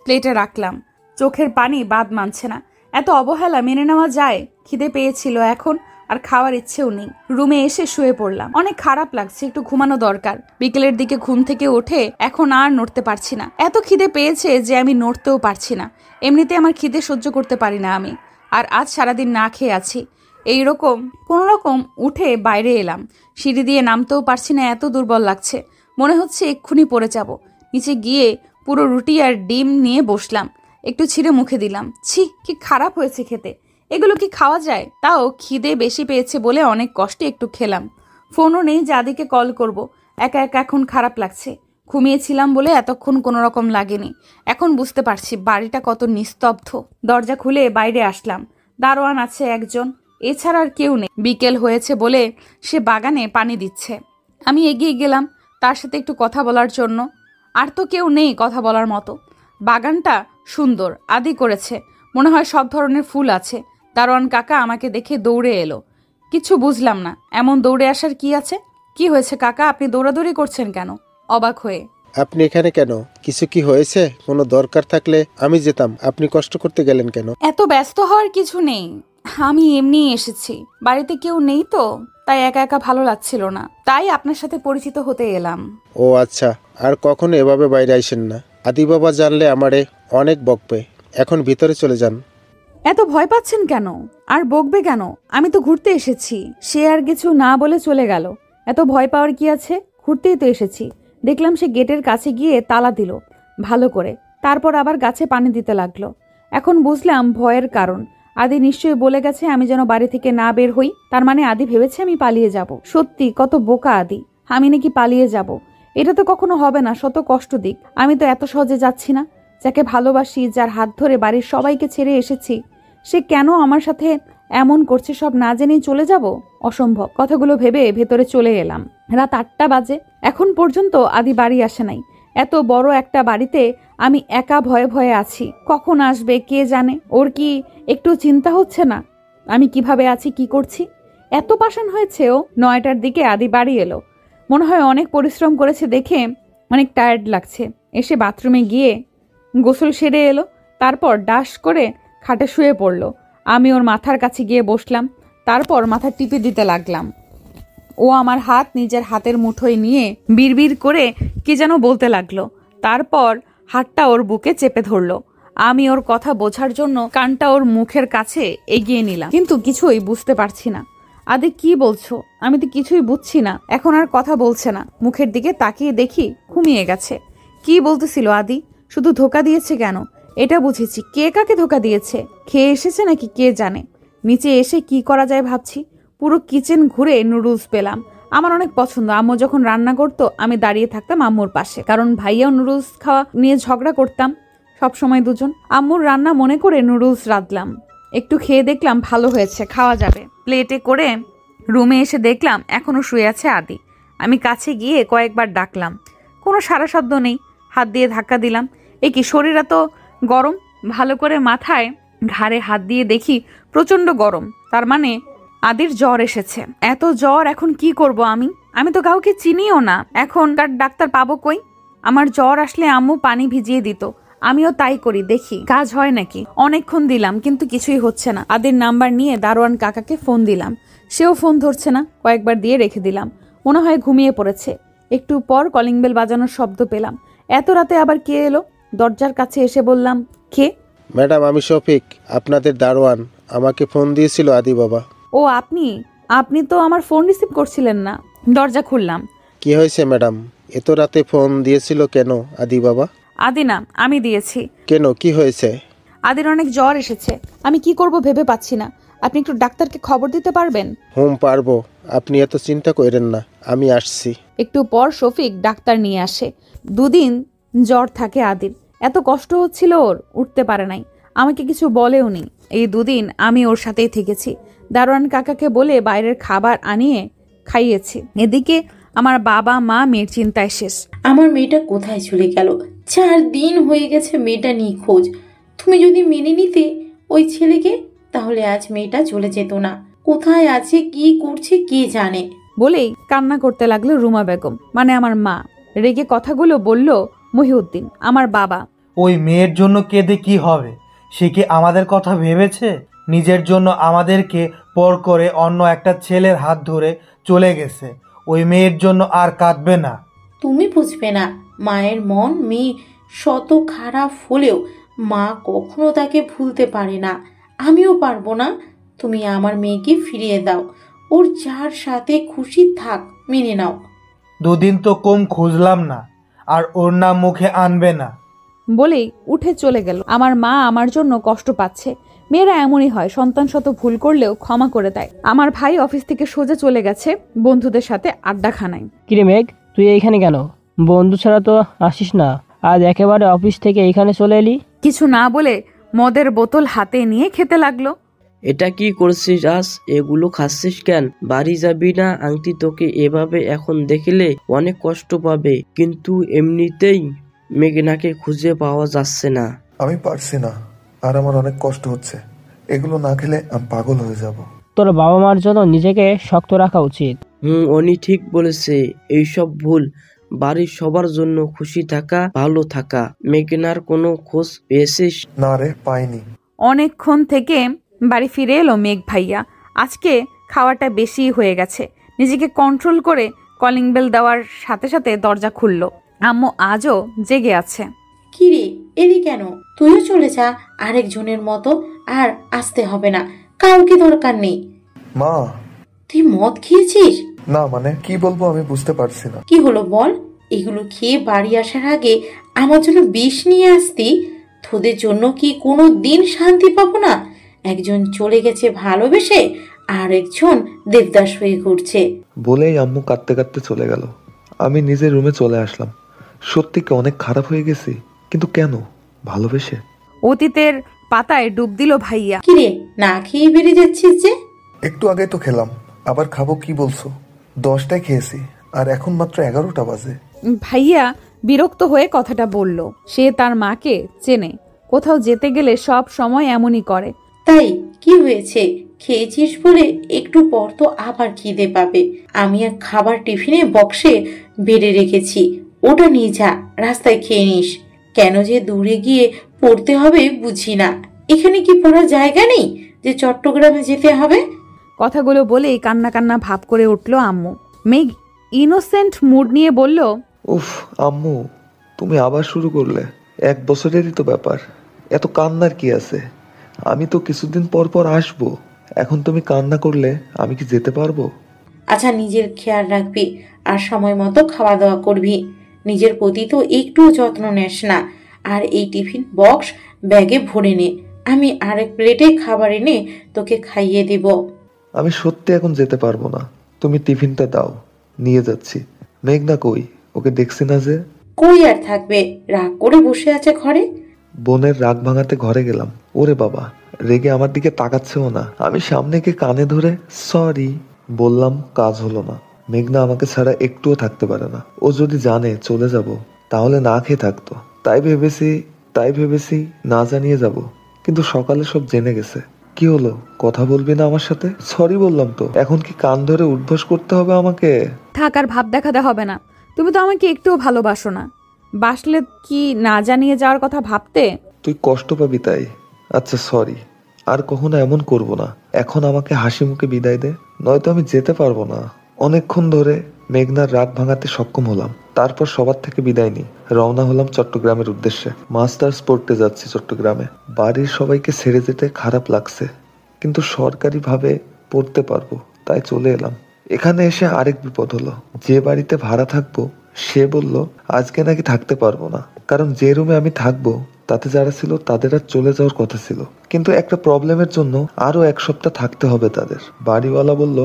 প্লেটে রাখলাম। চোখের পানি বাদ মানছে না। এত অবহেলা মেনে নেওয়া যায়? খিদে পেয়েছিল এখন, আর খাওয়ার ইচ্ছেও নেই। রুমে এসে শুয়ে পড়লাম। অনেক খারাপ লাগছে, একটু ঘুমানো দরকার। বিকেলের দিকে ঘুম থেকে উঠে এখন আর নড়তে পারছি না। এত খিদে পেয়েছে যে আমি নড়তেও পারছি না। এমনিতে আমার খিদে সহ্য করতে পারি না আমি, আর আজ সারাদিন না খেয়ে আছি। এইরকম কোনোরকম উঠে বাইরে এলাম। সিঁড়ি দিয়ে নামতেও পারছি না, এত দুর্বল লাগছে। মনে হচ্ছে এক্ষুনি পড়ে যাব। নিচে গিয়ে পুরো রুটি আর ডিম নিয়ে বসলাম, একটু ছিঁড়ে মুখে দিলাম। ছি, কি খারাপ হয়েছে খেতে। এগুলো কি খাওয়া যায়? তাও খিদে বেশি পেয়েছে বলে অনেক কষ্টে একটু খেলাম। ফোনও নেই যে আদিকে কল করব। একা একা এখন খারাপ লাগছে। ঘুমিয়েছিলাম বলে এতক্ষণ কোনো রকম লাগেনি। এখন বুঝতে পারছি বাড়িটা কত নিস্তব্ধ। দরজা খুলে বাইরে আসলাম। দারোয়ান আছে একজন, এছাড়া আর কেউ নেই। বিকেল হয়েছে বলে সে বাগানে পানি দিচ্ছে। আমি এগিয়ে গেলাম তার সাথে একটু কথা বলার জন্য। আর তো কেউ নেই কথা বলার মতো। বাগানটা সুন্দর, আদি করেছে, মনে হয় সব ধরনের ফুল আছে। দারোয়ান কাকা আমাকে দেখে দৌড়ে এলো। কিছু বুঝলাম না, এমন দৌড়ে আসার কি আছে? কি হয়েছে কাকা, আপনি দৌড়াদৌড়ি করছেন কেন? অবাক হয়ে। আপনি এখানে কেন? কিছু কি হয়েছে? কোনো দরকার থাকলে আমি যেতাম, আপনি কষ্ট করতে গেলেন কেন? এত ব্যস্ত হওয়ার কিছু নেই, আমি এমনিই এসেছি। বাড়িতে কেউ নেই তো, তাই একা একা ভালো লাগছিল না, তাই আপনার সাথে পরিচিত হতে এলাম। ও আচ্ছা, আর কখনো এভাবে বাইরে আইসেন না। আদি বাবা জানলে আমারে অনেক বকবে। এখন ভিতরে চলে যান। এত ভয় পাচ্ছেন কেন? আর বকবে কেন? আমি তো ঘুরতে এসেছি। সে আর কিছু না বলে চলে গেল। এত ভয় পাওয়ার কি আছে? ঘুরতেই তো এসেছি। দেখলাম সে গেটের কাছে গিয়ে তালা দিল ভালো করে, তারপর আবার গাছে পানি দিতে লাগলো। এখন বুঝলাম ভয়ের কারণ। আদি নিশ্চয়ই বলে গেছে আমি যেন বাড়ি থেকে না বের হই। তার মানে আদি ভেবেছে আমি পালিয়ে যাব। সত্যি কত বোকা আদি, আমি নাকি পালিয়ে যাব? এটা তো কখনো হবে না, শত কষ্ট দিক। আমি তো এত সহজে যাচ্ছি না। যাকে ভালোবাসি, যার হাত ধরে বাড়ির সবাইকে ছেড়ে এসেছি, সে কেন আমার সাথে এমন করছে সব না জেনেই চলে যাব? অসম্ভব। কথাগুলো ভেবে ভেতরে চলে এলাম। রাত 8টা বাজে, এখন পর্যন্ত আদি বাড়ি আসে নাই। এত বড় একটা বাড়িতে আমি একা ভয়ে ভয়ে আছি। কখন আসবে কে জানে? ওর কি একটু চিন্তা হচ্ছে না আমি কিভাবে আছি, কি করছি? এত পাষাণ হয়েছে ও। 9টার দিকে আদি বাড়ি এলো। মনে হয় অনেক পরিশ্রম করেছে দেখে অনেক টায়ার্ড লাগছে। এসে বাথরুমে গিয়ে গোসল সেরে এলো, তারপর ডাস করে খাটে শুয়ে পড়লো। আমি ওর মাথার কাছে গিয়ে বসলাম, তারপর মাথা টিপে দিতে লাগলাম। ও আমার হাত নিজের হাতের মুঠোয় নিয়ে বিড়বিড় করে কি যেন বলতে লাগলো। তারপর হাতটা ওর বুকে চেপে ধরলো। আমি ওর কথা বোঝার জন্য কানটা ওর মুখের কাছে এগিয়ে নিলাম, কিন্তু কিছুই বুঝতে পারছি না। আদি কি বলছো? আমি তো কিছুই বুঝছি না। এখন আর কথা বলছে না। মুখের দিকে তাকিয়ে দেখি ঘুমিয়ে গেছে। কি বলতেছিল আদি? শুধু ধোকা দিয়েছে কেন? এটা বুঝেছি, কে কাকে ধোকা দিয়েছে। খেয়ে এসেছে নাকি কে জানে। নিচে এসে কি করা যায় ভাবছি। পুরো কিচেন ঘুরে নুডলস পেলাম। আমার অনেক পছন্দ। আম্মু যখন রান্না করতো আমি দাঁড়িয়ে থাকতাম আম্মুর পাশে, কারণ ভাইয়াও নুডলস খাওয়া নিয়ে ঝগড়া করতাম সব সময় দুজন। আম্মুর রান্না মনে করে নুডলস রাঁধলাম। একটু খেয়ে দেখলাম ভালো হয়েছে, খাওয়া যাবে। প্লেটে করে রুমে এসে দেখলাম এখনো শুয়ে আছে আদি। আমি কাছে গিয়ে কয়েকবার ডাকলাম, কোনো সাড়া শব্দ নেই। হাত দিয়ে ধাক্কা দিলাম। এ কি, শরীর এত গরম? ভালো করে মাথায় ঘাড়ে হাত দিয়ে দেখি প্রচন্ড গরম। তার মানে আদির জ্বর এসেছে। এত জ্বর, এখন কি করব আমি? আমি তো কাউকে চিনিও না। এখনকার ডাক্তার পাবো কই? আমার জ্বর আসলে আম্মু পানি ভিজিয়ে দিত, আমিও তাই করি, দেখি কাজ হয় নাকি। অনেকক্ষণ দিলাম কিন্তু কিছুই হচ্ছে না। আদির নাম্বার নিয়ে দারোয়ান কাকাকে ফোন দিলাম, সেও ফোন ধরছে না। কয়েকবার দিয়ে রেখে দিলাম, মনে হয় ঘুমিয়ে পড়েছে। একটু পর কলিং বেল বাজানোর শব্দ পেলাম। এত রাতে আবার কে এলো? দরজার কাছে এসে বললাম, কে? ম্যাডাম, আমি শফিক, আপনাদের দারোয়ান। আমাকে ফোন দিয়েছিল আদি বাবা। ও আপনি? আপনি তো আমার ফোন রিসিভ করছিলেন না। দরজা খুললাম। কি হয়েছে ম্যাডাম? এত রাতে ফোন দিয়েছিল কেন আদি বাবা? আদি না, আমি দিয়েছি। কেন, কি হয়েছে? আদির অনেক জ্বর এসেছে। আমি কি করব ভেবে পাচ্ছি না। আপনি একটু ডাক্তারকে খবর দিতে পারবেন? পারবো। আপনি এত চিন্তা করেন না, আমি আসছি। একটু পর শফিক ডাক্তার নিয়ে আসে। 2 দিন জ্বর থাকে আদির। এত কষ্ট হচ্ছিল ওর, উঠতে পারে নাই। আমাকে কিছু বলেও নি। এই 2 দিন আমি ওর সাথেই থেকেছি। দারোয়ান কাকাকে বলে বাইরের খাবার আনিয়ে খাইয়েছি। এদিকে আমার বাবা মা মেয়ের চিন্তায় শেষ। আমার মেয়েটা কোথায় চলে গেল? 4 দিন হয়ে গেছে মেয়েটা নিখোঁজ। তুমি যদি মেনে নিতে ওই ছেলেকে, তাহলে আজ মেয়েটা চলে যেত না। কোথায় আছে, কি করছে, কে জানে। বলেই কান্না করতে লাগলো রুমা বেগম, মানে আমার মা। রেগে কথাগুলো বলল মহিউদ্দিন, আমার বাবা। ওই মেয়ের জন্য কেঁদে কি হবে? সে কি আমাদের কথা ভেবেছে? নিজের জন্য আমাদেরকে পর করে অন্য একটা ছেলের হাত ধরে চলে গেছে। ওই মেয়ের জন্য আর কাঁদবে না। তুমি বুঝবে না, মায়ের মন মেয়ে শত খারাপ হলেও মা কখনো তাকে ভুলতে পারে না। আমিও পারবো না। তুমি আমার মেয়েকে ফিরিয়ে দাও। ওর যার সাথে খুশি থাক, মেনে নাও। 2 দিন তো কম খুঁজলাম না, আর ওর নাম মুখে আনবে না। বলেই উঠে চলে গেল। আমার মা আমার জন্য কষ্ট পাচ্ছে। মেয়েরা এমনই হয়, সন্তান শত ভুল করলেও ক্ষমা করে দেয়। আমার ভাই অফিস থেকে সোজা চলে গেছে বন্ধুদের সাথে আড্ডাখানায়। কিরে মেঘ, তুই এইখানে কেন? বন্ধু ছাড়া তো আসিস না, আজ একেবারে অফিস থেকে এইখানে চলে এলি? কিছু না বলে মদের বোতল হাতে নিয়ে খেতে লাগলো। এটা কি করছিস আজ? এগুলো খাচ্ছিস কেন? বাড়ি যাবি না? আংটি তোকে এভাবে এখন দেখলে অনেক কষ্ট পাবে, কিন্তু এমনিতেই মেঘনাকে খুঁজে পাওয়া যাচ্ছে না। আমি পারছি না, আর আমার অনেক কষ্ট হচ্ছে। এগুলো না খেলে আমি পাগল হয়ে যাব। তোর বাবা মার জন্য নিজেকে শক্ত রাখা উচিত। উনি ঠিক বলেছে। এইসব ভুল। বাড়ির সবার জন্য খুশি থাকা, ভালো থাকা। মেঘনার কোনো খোঁজ পেয়েছিস? না রে, পাইনি। অনেকক্ষণ থেকে বাড়ি ফিরে এলো মেঘ ভাইয়া। আজকে খাওয়াটা বেশি হয়ে গেছে। নিজেকে কন্ট্রোল করে কলিং বেল দেওয়ার সাথে সাথে দরজা খুলল। আম্মু আজও জেগে আছে। কিরে, এলি কেন? তুইও চলে যা আরেকজনের মতো। আর আসতে হবে না, কাউকে দরকার নেই। মা। তুই মদ খেয়েছিস? না মানে কি বলবো আমি বুঝতে পারছি না। কি হলো বল? এগুলো খেয়ে বাড়ি আসার আগে আমার জন্য বিষ নিয়ে আসতি। তোদের জন্য কি কোনো দিন শান্তি পাবো না? একজন চলে গেছে ভালোবেসে, আর একজন দেবদাস হয়ে ঘুরছে। বলেই আম্মু কাঁদতে কাঁদতে চলে গেল। আমি নিজের রুমে চলে আসলাম। সত্যি কি অনেক খারাপ হয়ে গেছি? কিন্তু কেন? ভালোবেসে। অতীতের পাতায় ডুব দিল ভাইয়া। কিরে, না খেয়ে বেরিয়ে যাচ্ছিস যে? একটু আগে তো খেলাম, আবার খাবো কি বলছো? 10টায় খেয়েছি, আর এখন মাত্র 11টা বাজে। ভাইয়া বিরক্ত হয়ে কথাটা বলল। সে তার মাকে চেনে, কোথাও যেতে গেলে সব সময় এমনই করে। তাই কি হয়েছে? খেয়েছিস বলে একটু পর তো আবার খিদে পাবে। আমি এক খাবার টিফিনে বক্সে বেড়ে রেখেছি, ওটা নিয়ে যা, রাস্তায় খেয়ে নিস। কেন যে দূরে গিয়ে পড়তে হবে বুঝি না। এখানে কি পড়ার জায়গা নেই যে চট্টগ্রামে যেতে হবে? কথাগুলো বলেই কান্না কান্না ভাব করে উঠল আম্মু। মেঘ ইনোসেন্ট মুড নিয়ে বলল, উফ আম্মু, তুমি আবার শুরু করলে। 1 বছরেরই তো ব্যাপার, এত কান্নার কি আছে? আমি তো কিছুদিন পর পর আসবো। এখন তুমি কান্না করলে আমি কি যেতে পারবো? আচ্ছা, নিজের খেয়াল রাখবি, আর সময় মতো খাওয়া দাওয়া করবি। নিজের প্রতি তো একটুও যত্ন নেস না। আর এই টিফিন বক্স ব্যাগে ভরে নে, আমি আরেক প্লেটে খাবার এনে তোকে খাইয়ে দিব। আমি সত্যি এখন যেতে পারবো না, তুমি টিফিনটা দাও, নিয়ে যাচ্ছি। মেঘনা কই? ওকে দেখছি না যে। কই আর থাকবে, রাগ করে বসে আছে ঘরে। বোনের রাগ ভাঙাতে ঘরে গেলাম, ওরে বাবা, রেগে আমার দিকে তাকাচ্ছেও না। আমি সামনে গিয়ে কানে ধরে সরি বললাম, কাজ হলো না। মেঘনা আমাকে ছাড়া একটুও থাকতে পারে না। ও যদি জানে চলে যাব তাহলে না খেয়ে থাকতো। তাই ভেবেছি না জানিয়ে যাব, কিন্তু সকালে সব জেনে গেছে। কি হলো, কথা বলবি না আমার সাথে? সরি বললাম তো, এখন কি কান ধরে উঠবোস করতে হবে আমাকে? থাক, আর ভাব দেখাতে হবে না। তুমি তো আমাকে একটুও ভালোবাসো না। বাসলে কি না জানিয়ে যাওয়ার কথা ভাবতে? তুই কষ্ট পাবি তাই। আচ্ছা সরি, আর কখনো এমন করব না। এখন আমাকে হাসি মুখে বিদায় দে, নয়তো আমি যেতে পারবো না। অনেকক্ষণ ধরে মেঘনার রাগ ভাঙাতে সক্ষম হলাম। তারপর সবার থেকে বিদায় নিই, রওনা হলাম চট্টগ্রামের উদ্দেশ্যে। মাস্টার্স পড়তে যাচ্ছি চট্টগ্রামে। বাড়ির সবাইকে ছেড়ে যেতে খারাপ লাগছে, কিন্তু সরকারিভাবে পড়তে পারবো, তাই চলে এলাম। এখানে এসে আরেক বিপদ হলো। যে বাড়িতে ভাড়া থাকবো সে বলল আজকে নাকি থাকতে পারবো না, কারণ যে রুমে আমি থাকবো তাতে যারা ছিল তাদের আর চলে যাওয়ার কথা ছিল। কিন্তু একটা প্রবলেমের জন্য আরো 1 সপ্তাহ থাকতে হবে তাদের। বাড়িওয়ালা বলল,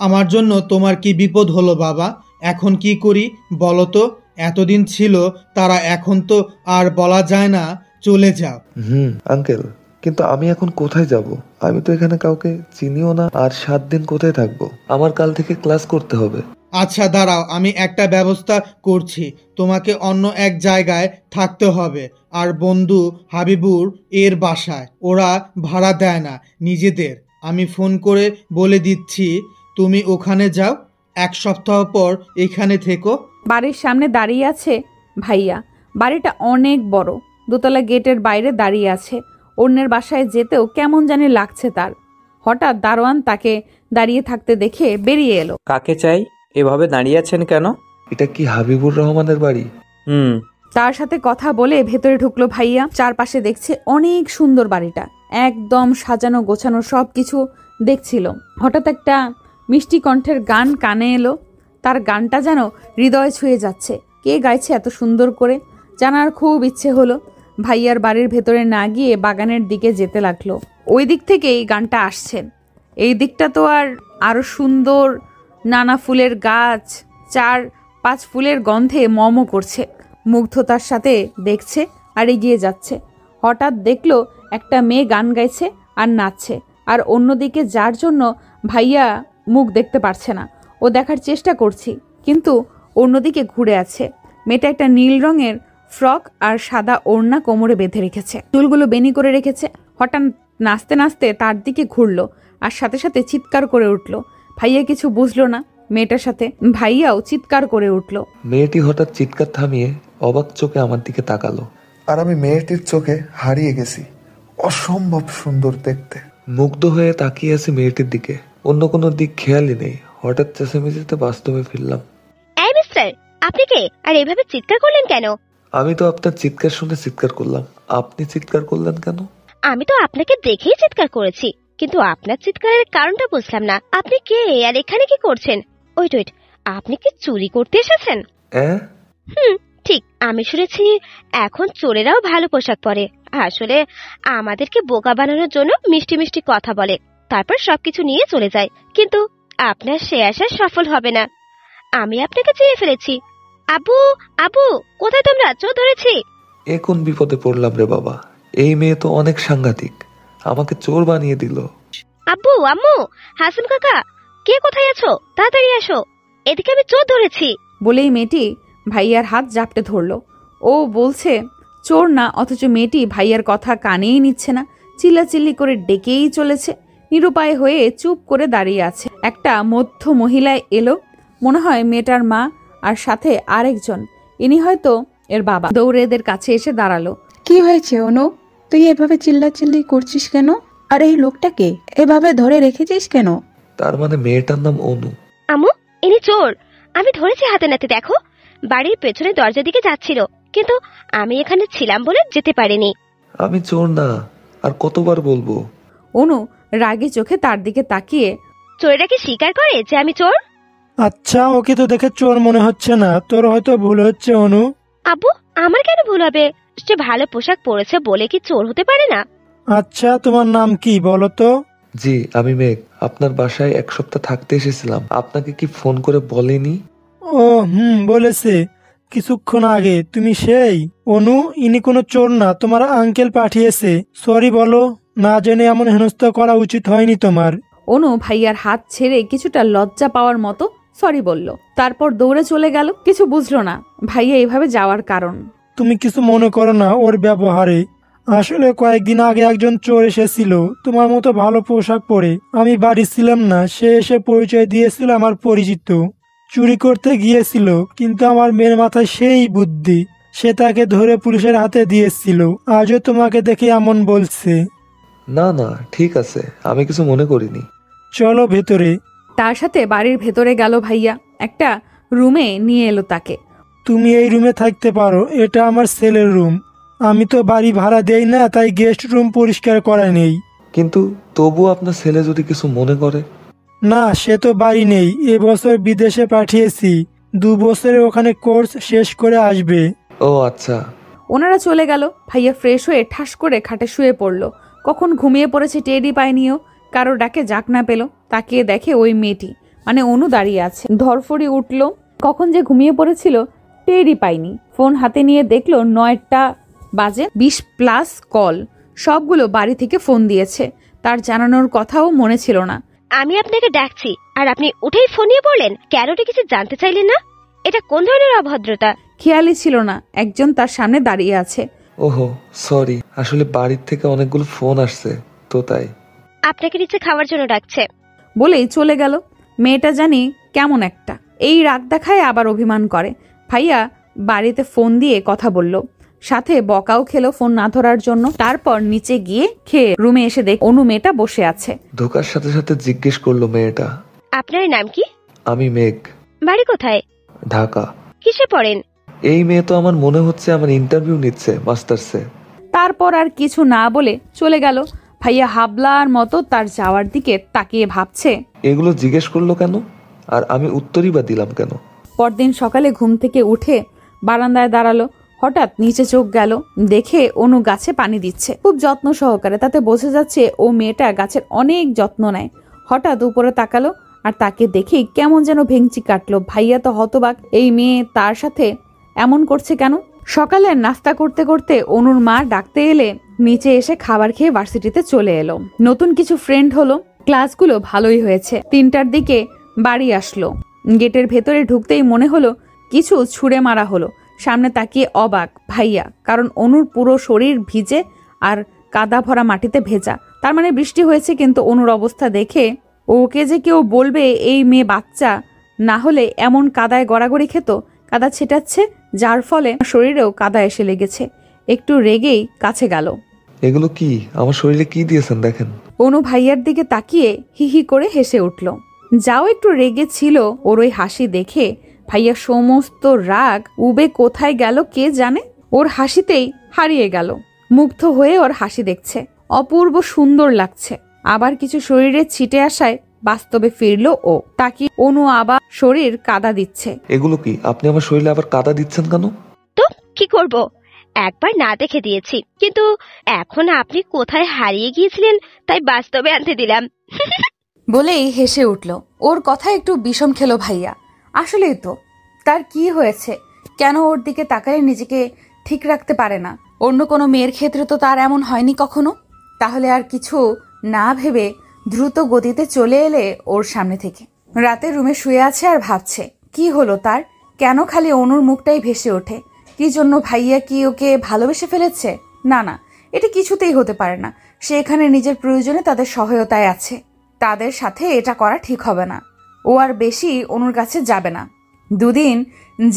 আমার জন্য তোমার কি বিপদ হলো বাবা? এখন কি করি বলো তো? এতদিন ছিল তারা, এখন তো আর বলা যায় না চলে যাও। আঙ্কেল, কিন্তু আমি এখন কোথায় যাব? আমি তো এখানে কাউকে চিনিও না। আর 7 দিন কোথায় থাকবো? আমার কাল থেকে ক্লাস করতে হবে। আচ্ছা দাঁড়াও, আমি একটা ব্যবস্থা করছি। তোমাকে অন্য এক জায়গায় থাকতে হবে। আর বন্ধু হাবিবুর এর বাসায়, ওরা ভাড়া দেয় না নিজেদের। আমি ফোন করে বলে দিচ্ছি, তুমি ওখানে যাও, 1 সপ্তাহ পর এখানে থেকো। বাড়ির সামনে দাঁড়িয়ে আছে ভাইয়া। বাড়িটা অনেক বড়, দোতলা গেটের বাইরে দাঁড়িয়ে আছে। অন্যের বাসায় যেতেও কেমন জানি লাগছে তার। হঠাৎ দারোয়ান তাকে দাঁড়িয়ে থাকতে দেখে বেরিয়ে এলো। কাকে চাই? এভাবে দাঁড়িয়ে আছেন কেন? এটা কি হাবিবুর রহমানের বাড়ি? তার সাথে কথা বলে ভেতরে ঢুকলো ভাইয়া। চারপাশে দেখছে অনেক সুন্দর বাড়িটা, একদম সাজানো গোছানো, সবকিছু দেখছিল। হঠাৎ একটা মিষ্টি কণ্ঠের গান কানে এলো। তার গানটা যেন হৃদয় ছুঁয়ে যাচ্ছে। কে গাইছে এত সুন্দর করে, জানার খুব ইচ্ছে হলো। ভাইয়ার বাড়ির ভেতরে না গিয়ে বাগানের দিকে যেতে লাগলো। ওই দিক থেকেই গানটা আসছে। এই দিকটা তো আরো সুন্দর, নানা ফুলের গাছ, 4-5 ফুলের গন্ধে মম করছে। মুগ্ধতার সাথে দেখছে আর এগিয়ে যাচ্ছে। হঠাৎ দেখলো একটা মেয়ে গান গাইছে আর নাচছে, আর অন্যদিকে যার জন্য ভাইয়া মুখ দেখতে পারছে না। ও দেখার চেষ্টা করছি, কিন্তু অন্যদিকে ঘুরে আছে। মেয়েটা একটা নীল রঙের ফ্রক আর সাদা ওড়না কোমরে বেঁধে রেখেছে, চুলগুলো বেনি করে রেখেছে। হঠাৎ নাচতে নাচতে তার দিকে ঘুরলো আর সাথে সাথে চিৎকার করে উঠলো। ভাইয়া কিছু বুঝলো না, মেয়েটার সাথে ভাইয়াও চিৎকার করে উঠলো। মেয়েটি হঠাৎ চিৎকার থামিয়ে অবাক চোখে আমার দিকে তাকালো। আর আমি মেয়েটির চোখে হারিয়ে গেছি। অসম্ভব সুন্দর দেখতে। মুগ্ধ হয়ে তাকিয়ে আছি মেয়েটির দিকে, অন্য কোনো দিক খেয়ালই নেই। হঠাৎ চেঁচামেচিতে বাস্তবে ফিরলাম। এই মিস্টার, আপনি কে? আর এভাবে চিৎকার করলেন কেন? আমি তো আপনার চিৎকার শুনে চিৎকার করলাম, আপনি চিৎকার করলেন কেন? আমি তো আপনাকে দেখেই চিৎকার করেছি, কিন্তু আপনার চিৎকারের কারণটা বুঝলাম না। আপনি কে আর এখানে কি করছেন? ওয়েট, আপনি কি চুরি করতে এসেছেন? ঠিক, আমি শুনেছি এখন চোরেরাও ভালো পোশাক পরে। আসলে আমাদেরকে বোকা বানানোর জন্য মিষ্টি মিষ্টি কথা বলে, তারপর সবকিছু নিয়ে চলে যায়। কিন্তু আপনার সে আশা সফল হবে না। আমি আপনাকে চিনে ফেলেছি। আব্বু, আব্বু, কোথায় তোমরা? চোর ধরেছি। এ কোন বিপদে পড়লাম রে বাবা, এই মেয়ে তো অনেক সাংঘাতিক, আমাকে চোর বানিয়ে দিল। আব্বু, আম্মু, হাসান কাকা, কে কোথায় আছো? তাড়াতাড়ি আসো, এদিকে আমি চোর ধরেছি। বলেই মেয়েটি ভাইয়ার হাত জাপটে ধরলো। ও বলছে চোর না, অথচ মেয়েটি ভাইয়ার কথা কানেই নিচ্ছে না। চিল্লাচিল্লি করে ডেকেই চলেছে। নিরুপায় হয়ে চুপ করে দাঁড়িয়ে আছে। একটা মধ্য মহিলায় এলো, মনে হয় মেয়েটার মা, আর সাথে আরেকজন। ইনি হয়তো এর বাবা। দৌড়ে এদের কাছে এসে দাঁড়ালো। কি হয়েছে অনু? তুই এভাবে চিল্লাচিল্লি করছিস কেন? আর এই লোকটাকে এভাবে ধরে রেখেছিস কেন? তার মানে মেয়েটার নাম অনু? আম্মু, ইনি চোর। আমি ধরেছি হাতে নাতে। দেখো, বাড়ির পেছনে দরজা দিকে যাচ্ছিল, কিন্তু আমি এখানে ছিলাম বলে যেতে পারিনি। আমি চোর না, আর কতবার বলবো? অনু রাগে চোখে তার দিকে তাকিয়ে, চোরেরা কি স্বীকার করে যে আমি চোর? আচ্ছা, ওকে তো দেখে চোর মনে হচ্ছে না, তোর হয়তো ভুল হচ্ছে অনু। আব্বু, আমার কেন ভুল হবে? যে ভালো পোশাক পরেছে বলে কি চোর হতে পারে না? আচ্ছা, তোমার নাম কি বলো তো? জি, আমি মেঘ। আপনার বাসায় 1 সপ্তাহ থাকতে এসেছিলাম। আপনাকে কি ফোন করে বলেনি? ও বলেছে কিছুক্ষণ আগে। তুমি সেই অনু? ইনি কোনো চোর না, তোমার আঙ্কেল পাঠিয়েছে। সরি বলো, না জেনে এমন হেনস্থা করা উচিত হয়নি তোমার। অনু ভাইয়ার হাত ছেড়ে কিছুটা লজ্জা পাওয়ার মতো সরি বলল, তারপর দৌড়ে চলে গেল। কিছু বুঝলো না ভাইয়া এভাবে যাওয়ার কারণ। তুমি কিছু মনে করো না ওর ব্যবহারে। আসলে কয়েকদিন আগে একজন চোর এসেছিল তোমার মতো ভালো পোশাক পরে। আমি বাড়ি ছিলাম না, সে এসে পরিচয় দিয়েছিল আমার পরিচিত। চুরি করতে গিয়েছিল, কিন্তু আমার মেয়ের মাথায় সেই বুদ্ধি, সে তাকে ধরে পুলিশের হাতে দিয়েছিল। আজও তোমাকে দেখে এমন বলছে। না না, ঠিক আছে, আমি কিছু মনে করিনি। চলো ভেতরে। তার সাথে বাড়ির ভেতরে গেল ভাইয়া, একটা রুমে নিয়ে এলো তাকে। তুমি এই রুমে থাকতে পারো, এটা আমার ছেলের রুম। আমি তো বাড়ি ভাড়া দেই না, তাই গেস্ট রুম পরিষ্কার করা নেই। কিন্তু তবু আপনার ছেলে যদি কিছু মনে করে? না, সে তো বাড়ি নেই, এবছর বিদেশে পাঠিয়েছি। 2 বছরে ওখানে কোর্স শেষ করে আসবে। ও আচ্ছা। ওনারা চলে গেল। ভাইয়া ফ্রেশ হয়ে ঠাস করে খাটে শুয়ে পড়ল। কখন ঘুমিয়ে পড়েছে টেরই পায়নিও। কারো ডাকে জাগ না পেল। তাকিয়ে দেখে ওই মেয়েটি মানে অনু দাঁড়িয়ে আছে। ধরফড়ি উঠল, কখন যে ঘুমিয়ে পড়েছিল টেরই পায়নি। ফোন হাতে নিয়ে দেখলো 9টা বাজে, 20+ কল। সবগুলো বাড়ি থেকে ফোন দিয়েছে। তার জানানোর কথাও মনে ছিল না। আমি আপনাকে ডাকছি আর আপনি উঠেই ফোন নিয়ে বললেন। কেন কিছু জানতে চাইলেন না? এটা কোন ধরনের অভদ্রতা? খেয়ালই ছিল না একজন তার সামনে দাঁড়িয়ে আছে। ওহো সরি, আসলে বাড়ির থেকে অনেকগুলো ফোন আসছে তো তাই। আপনাকে নিচে খাওয়ার জন্য ডাকছে বলেই চলে গেল। মেয়েটা জানি কেমন একটা, এই রাগ দেখায় আবার অভিমান করে। ভাইয়া বাড়িতে ফোন দিয়ে কথা বলল, সাথে বকাও খেলো ফোন না ধরার জন্য। তারপর নিচে গিয়ে খেয়ে রুমে এসে দেখ অনু মেয়েটা বসে আছে। ঢোকার সাথে সাথে জিজ্ঞেস করলো মেয়েটা, আপনার নাম কি? আমি মেঘ। বাড়ি কোথায়? ঢাকা। কিসে পড়েন? এই মেয়ে তো আমার মনে হচ্ছে আমার ইন্টারভিউ নিচ্ছে মাস্টার্সে। তারপর আর কিছু না বলে চলে গেল। ভাইয়া হাবলার মতো তার যাওয়ার দিকে তাকিয়ে ভাবছে, এগুলো জিজ্ঞেস করলো কেন, আর আমি উত্তরই বা দিলাম কেন? পরদিন সকালে ঘুম থেকে উঠে বারান্দায় দাঁড়ালো। হঠাৎ নিচে চোখ গেল, দেখে অনু গাছে পানি দিচ্ছে খুব যত্ন সহকারে। তাতে বোঝা যাচ্ছে ও মেয়েটা গাছের অনেক যত্ন নেয়। হঠাৎ উপরে তাকালো, আর তাকে দেখেই কেমন যেন ভেঙচি কাটলো। ভাইয়া তো হতবাক, এই মেয়ে তার সাথে এমন করছে কেন? সকালে নাস্তা করতে করতে অনুর মা ডাকতে এলে নিচে এসে খাবার খেয়ে ভার্সিটিতে চলে এলো। নতুন কিছু ফ্রেন্ড হলো, ক্লাসগুলো ভালোই হয়েছে। 3টার দিকে বাড়ি আসলো। গেটের ভেতরে ঢুকতেই মনে হলো কিছু ছুঁড়ে মারা হলো। সামনে তাকিয়ে অবাক ভাইয়া, কারণ অনুর পুরো শরীর ভিজে আর কাদা ভরা মাটিতে ভেজা। তার মানে বৃষ্টি হয়েছে। কিন্তু অনুর অবস্থা দেখে ওকে যে কেউ বলবে এই মেয়ে বাচ্চা না হলে এমন কাদায় গড়াগড়ি খেত। কাদা ছেটাচ্ছে, যার ফলে শরীরেও কাদা এসে লেগেছে। একটু রেগেই কাছে গেল। এগুলো কি? আমার শরীরে কি দিয়েছেন দেখেন। অনু ভাইয়ার দিকে তাকিয়ে হিহি করে হেসে উঠল। যাও একটু রেগে ছিল, ওর ওই হাসি দেখে ভাইয়া সমস্ত রাগ উবে কোথায় গেল কে জানে। ওর হাসিতেই হারিয়ে গেল। মুগ্ধ হয়ে ওর হাসি দেখছে, অপূর্ব সুন্দর লাগছে। আবার কিছু শরীরে ছিটে আসায় বাস্তবে ফিরল ও। তাকে অনু আবার শরীর কাদা দিচ্ছে। এগুলো কি? আপনি আমার শরীরে আবার কাদা দিচ্ছেন কেন? তো কি করব, একবার না দেখে দিয়েছি, কিন্তু এখন আপনি কোথায় হারিয়ে গিয়েছিলেন তাই বাস্তবে আনতে দিলাম। বলেই হেসে উঠল। ওর কথা একটু বিষম খেলো ভাইয়া। আসলেই তো, তার কি হয়েছে? কেন ওর দিকে তাকালে নিজেকে ঠিক রাখতে পারে না? অন্য কোনো মেয়ের ক্ষেত্রে তো তার এমন হয়নি কখনো। তাহলে আর কিছু না ভেবে দ্রুত গতিতে চলে এলে ওর সামনে থেকে। রাতে রুমে শুয়ে আছে আর ভাবছে কি হলো তার, কেন খালি অনুর মুখটাই ভেসে ওঠে। কি জন্য? ভাইয়া কি ওকে ভালোবেসে ফেলেছে? না না, এটা কিছুতেই হতে পারে না। সে এখানে নিজের প্রয়োজনে তাদের সহায়তায় আছে। তাদের সাথে এটা করা ঠিক হবে না। ও আর বেশি অনুর কাছে যাবে না। 2 দিন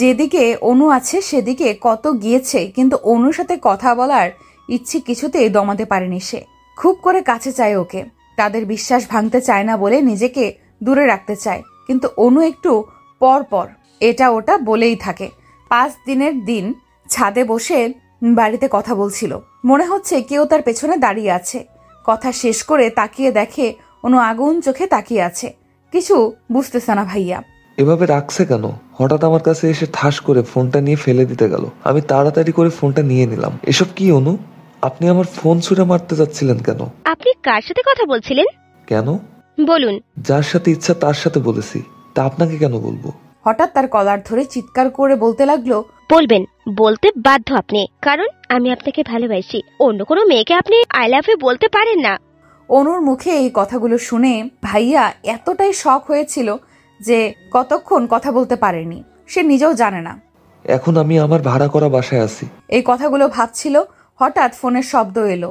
যেদিকে অনু আছে সেদিকে কত গিয়েছে, কিন্তু অনুর সাথে কথা বলার ইচ্ছে কিছুতেই দমাতে পারেনি সে। খুব করে কাছে চায় ওকে। তাদের বিশ্বাস ভাঙতে চায় না বলে নিজেকে দূরে রাখতে চায়। কিন্তু অনু একটু পর পর এটা ওটা বলেই থাকে। 5 দিনের দিন ছাদে বসে বাড়িতে কথা বলছিল। মনে হচ্ছে কেউ তার পেছনে দাঁড়িয়ে আছে। কথা শেষ করে তাকিয়ে দেখে অনু আগুন চোখে তাকিয়ে আছে। কিছু বুঝতেছে না ভাইয়া। এভাবে রাখছে কেন? হঠাৎ আমার কাছে এসে ঠাস করে ফোনটা নিয়ে ফেলে দিতে গেল। আমি তাড়াতাড়ি করে ফোনটা নিয়ে নিলাম। এসব কি অনু? আপনি আমার ফোন ছুঁড়ে মারতে যাচ্ছিলেন কেন? আপনি কার সাথে কথা বলছিলেন? কেন? বলুন। যার সাথে ইচ্ছা তার সাথে বলেছি, তা আপনাকে কেন বলবো? হঠাৎ তার কলার ধরে চিৎকার করে বলতে লাগলো, বলবেন, বলতে বাধ্য আপনি, কারণ আমি আপনাকে ভালোবাসি। অন্য কোনো মেয়েকে আপনি আই লাভ ইউ বলতে পারেন না। অনুর মুখে এই কথাগুলো শুনে ভাইয়া এতটাই শক হয়েছিল যে কতক্ষণ কথা বলতে পারেনি, সে নিজেও জানে না। এখন আমি আমার ভাড়া করা বাসায় আছি। এই কথাগুলো ভাবছিল, হঠাৎ ফোনের শব্দ এলো।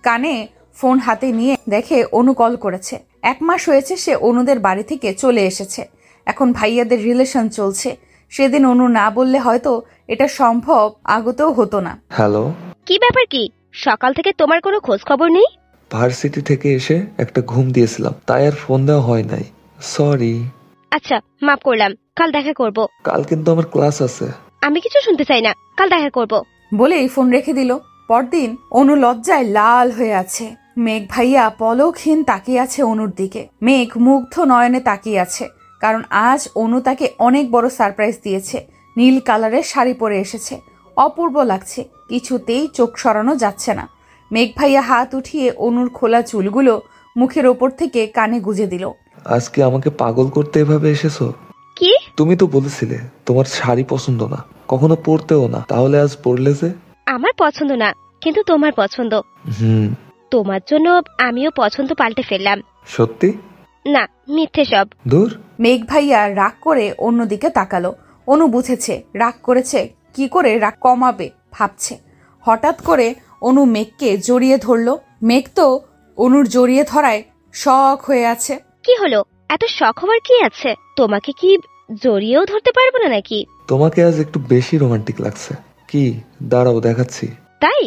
কানে ফোন হাতে নিয়ে দেখে অনু কল করেছে। 1 মাস হয়েছে সে অনুদের বাড়ি থেকে চলে এসেছে। এখন ভাইয়াদের রিলেশন চলছে। সেদিন অনু না বললে হয়তো এটা সম্ভব আগতেও হতো না। হ্যালো, কি ব্যাপার? কি সকাল থেকে তোমার কোনো খোঁজ খবর নেই? ভার্সিটি থেকে এসে একটা ঘুম দিয়েছিলাম, তাই আর ফোন দেওয়া হয় নাই। সরি। আচ্ছা, মাফ করলাম, কাল দেখা করব। কাল কিন্তু আমার ক্লাস আছে। আমি কিছু শুনতে চাই না, কাল দেখা করব। বলেই ফোন রেখে দিল। পরদিন অনু লজ্জায় লাল হয়ে আছে। মেঘ ভাইয়া পলকহীন তাকিয়ে আছে অনুর দিকে। মেঘ মুগ্ধ নয়নে তাকিয়ে আছে, কারণ আজ অনু তাকে অনেক বড় সারপ্রাইজ দিয়েছে। নীল কালারের শাড়ি পরে এসেছে, অপূর্ব লাগছে, কিছুতেই চোখ সরানো যাচ্ছে না। মেঘ ভাইয়া হাত উঠিয়ে অনুর খোলা চুলগুলো মুখের ওপর থেকে কানে গুজে দিল। আজকে আমাকে পাগল করতে এভাবে এসেছো? কি? তুমি তো বলেছিলে তোমার শাড়ি পছন্দ না, কখনো পরতেও না, তাহলে আজ পরলে যে? আমার পছন্দ না, কিন্তু তোমার পছন্দ। তোমার জন্য আমিও পছন্দ পাল্টে ফেললাম। সত্যি? না, মিথ্যে সব। দূর। মেঘ ভাইয়া রাগ করে অন্যদিকে তাকালো। অনু বুঝেছে রাগ করেছে, কি করে রাগ কমাবে ভাবছে। হঠাৎ করে অনু মেঘকে জড়িয়ে ধরলো। মেঘ তো অনুর জড়িয়ে ধরায় শখ হয়ে আছে। কি হলো? এত শখ হওয়ার কি আছে? তোমাকে কি জড়িয়েও ধরতে পারবো না নাকি? তোমাকে আজ একটু বেশি রোমান্টিক লাগছে। কি? দাঁড়াও দেখাচ্ছি। তাই?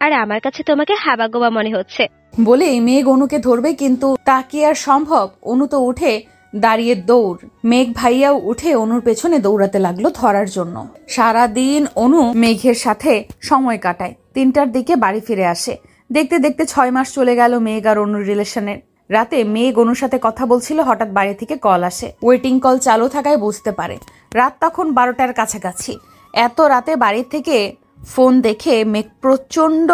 আর আমার কাছে তোমাকে হাবাগোবা মনে হচ্ছে। বলে মেঘ অনুকে ধরবে, কিন্তু তা কি আর সম্ভব? অনু তো উঠে দাঁড়িয়ে দৌড়। মেঘ ভাইয়াও উঠে অনুর পেছনে দৌড়াতে লাগলো ধরার জন্য। সারাদিন অনু মেঘের সাথে সময় কাটায়। 3টার দিকে বাড়ি ফিরে আসে। দেখতে দেখতে 6 মাস চলে গেল মেঘ আর অনুর রিলেশনের। রাতে মেঘ অনুর সাথে কথা বলছিল, হঠাৎ বাড়ি থেকে কল আসে। ওয়েটিং কল চালু থাকায় বুঝতে পারে রাত তখন 12টার কাছাকাছি। এত রাতে বাড়ি থেকে ফোন দেখে মেঘ প্রচন্ড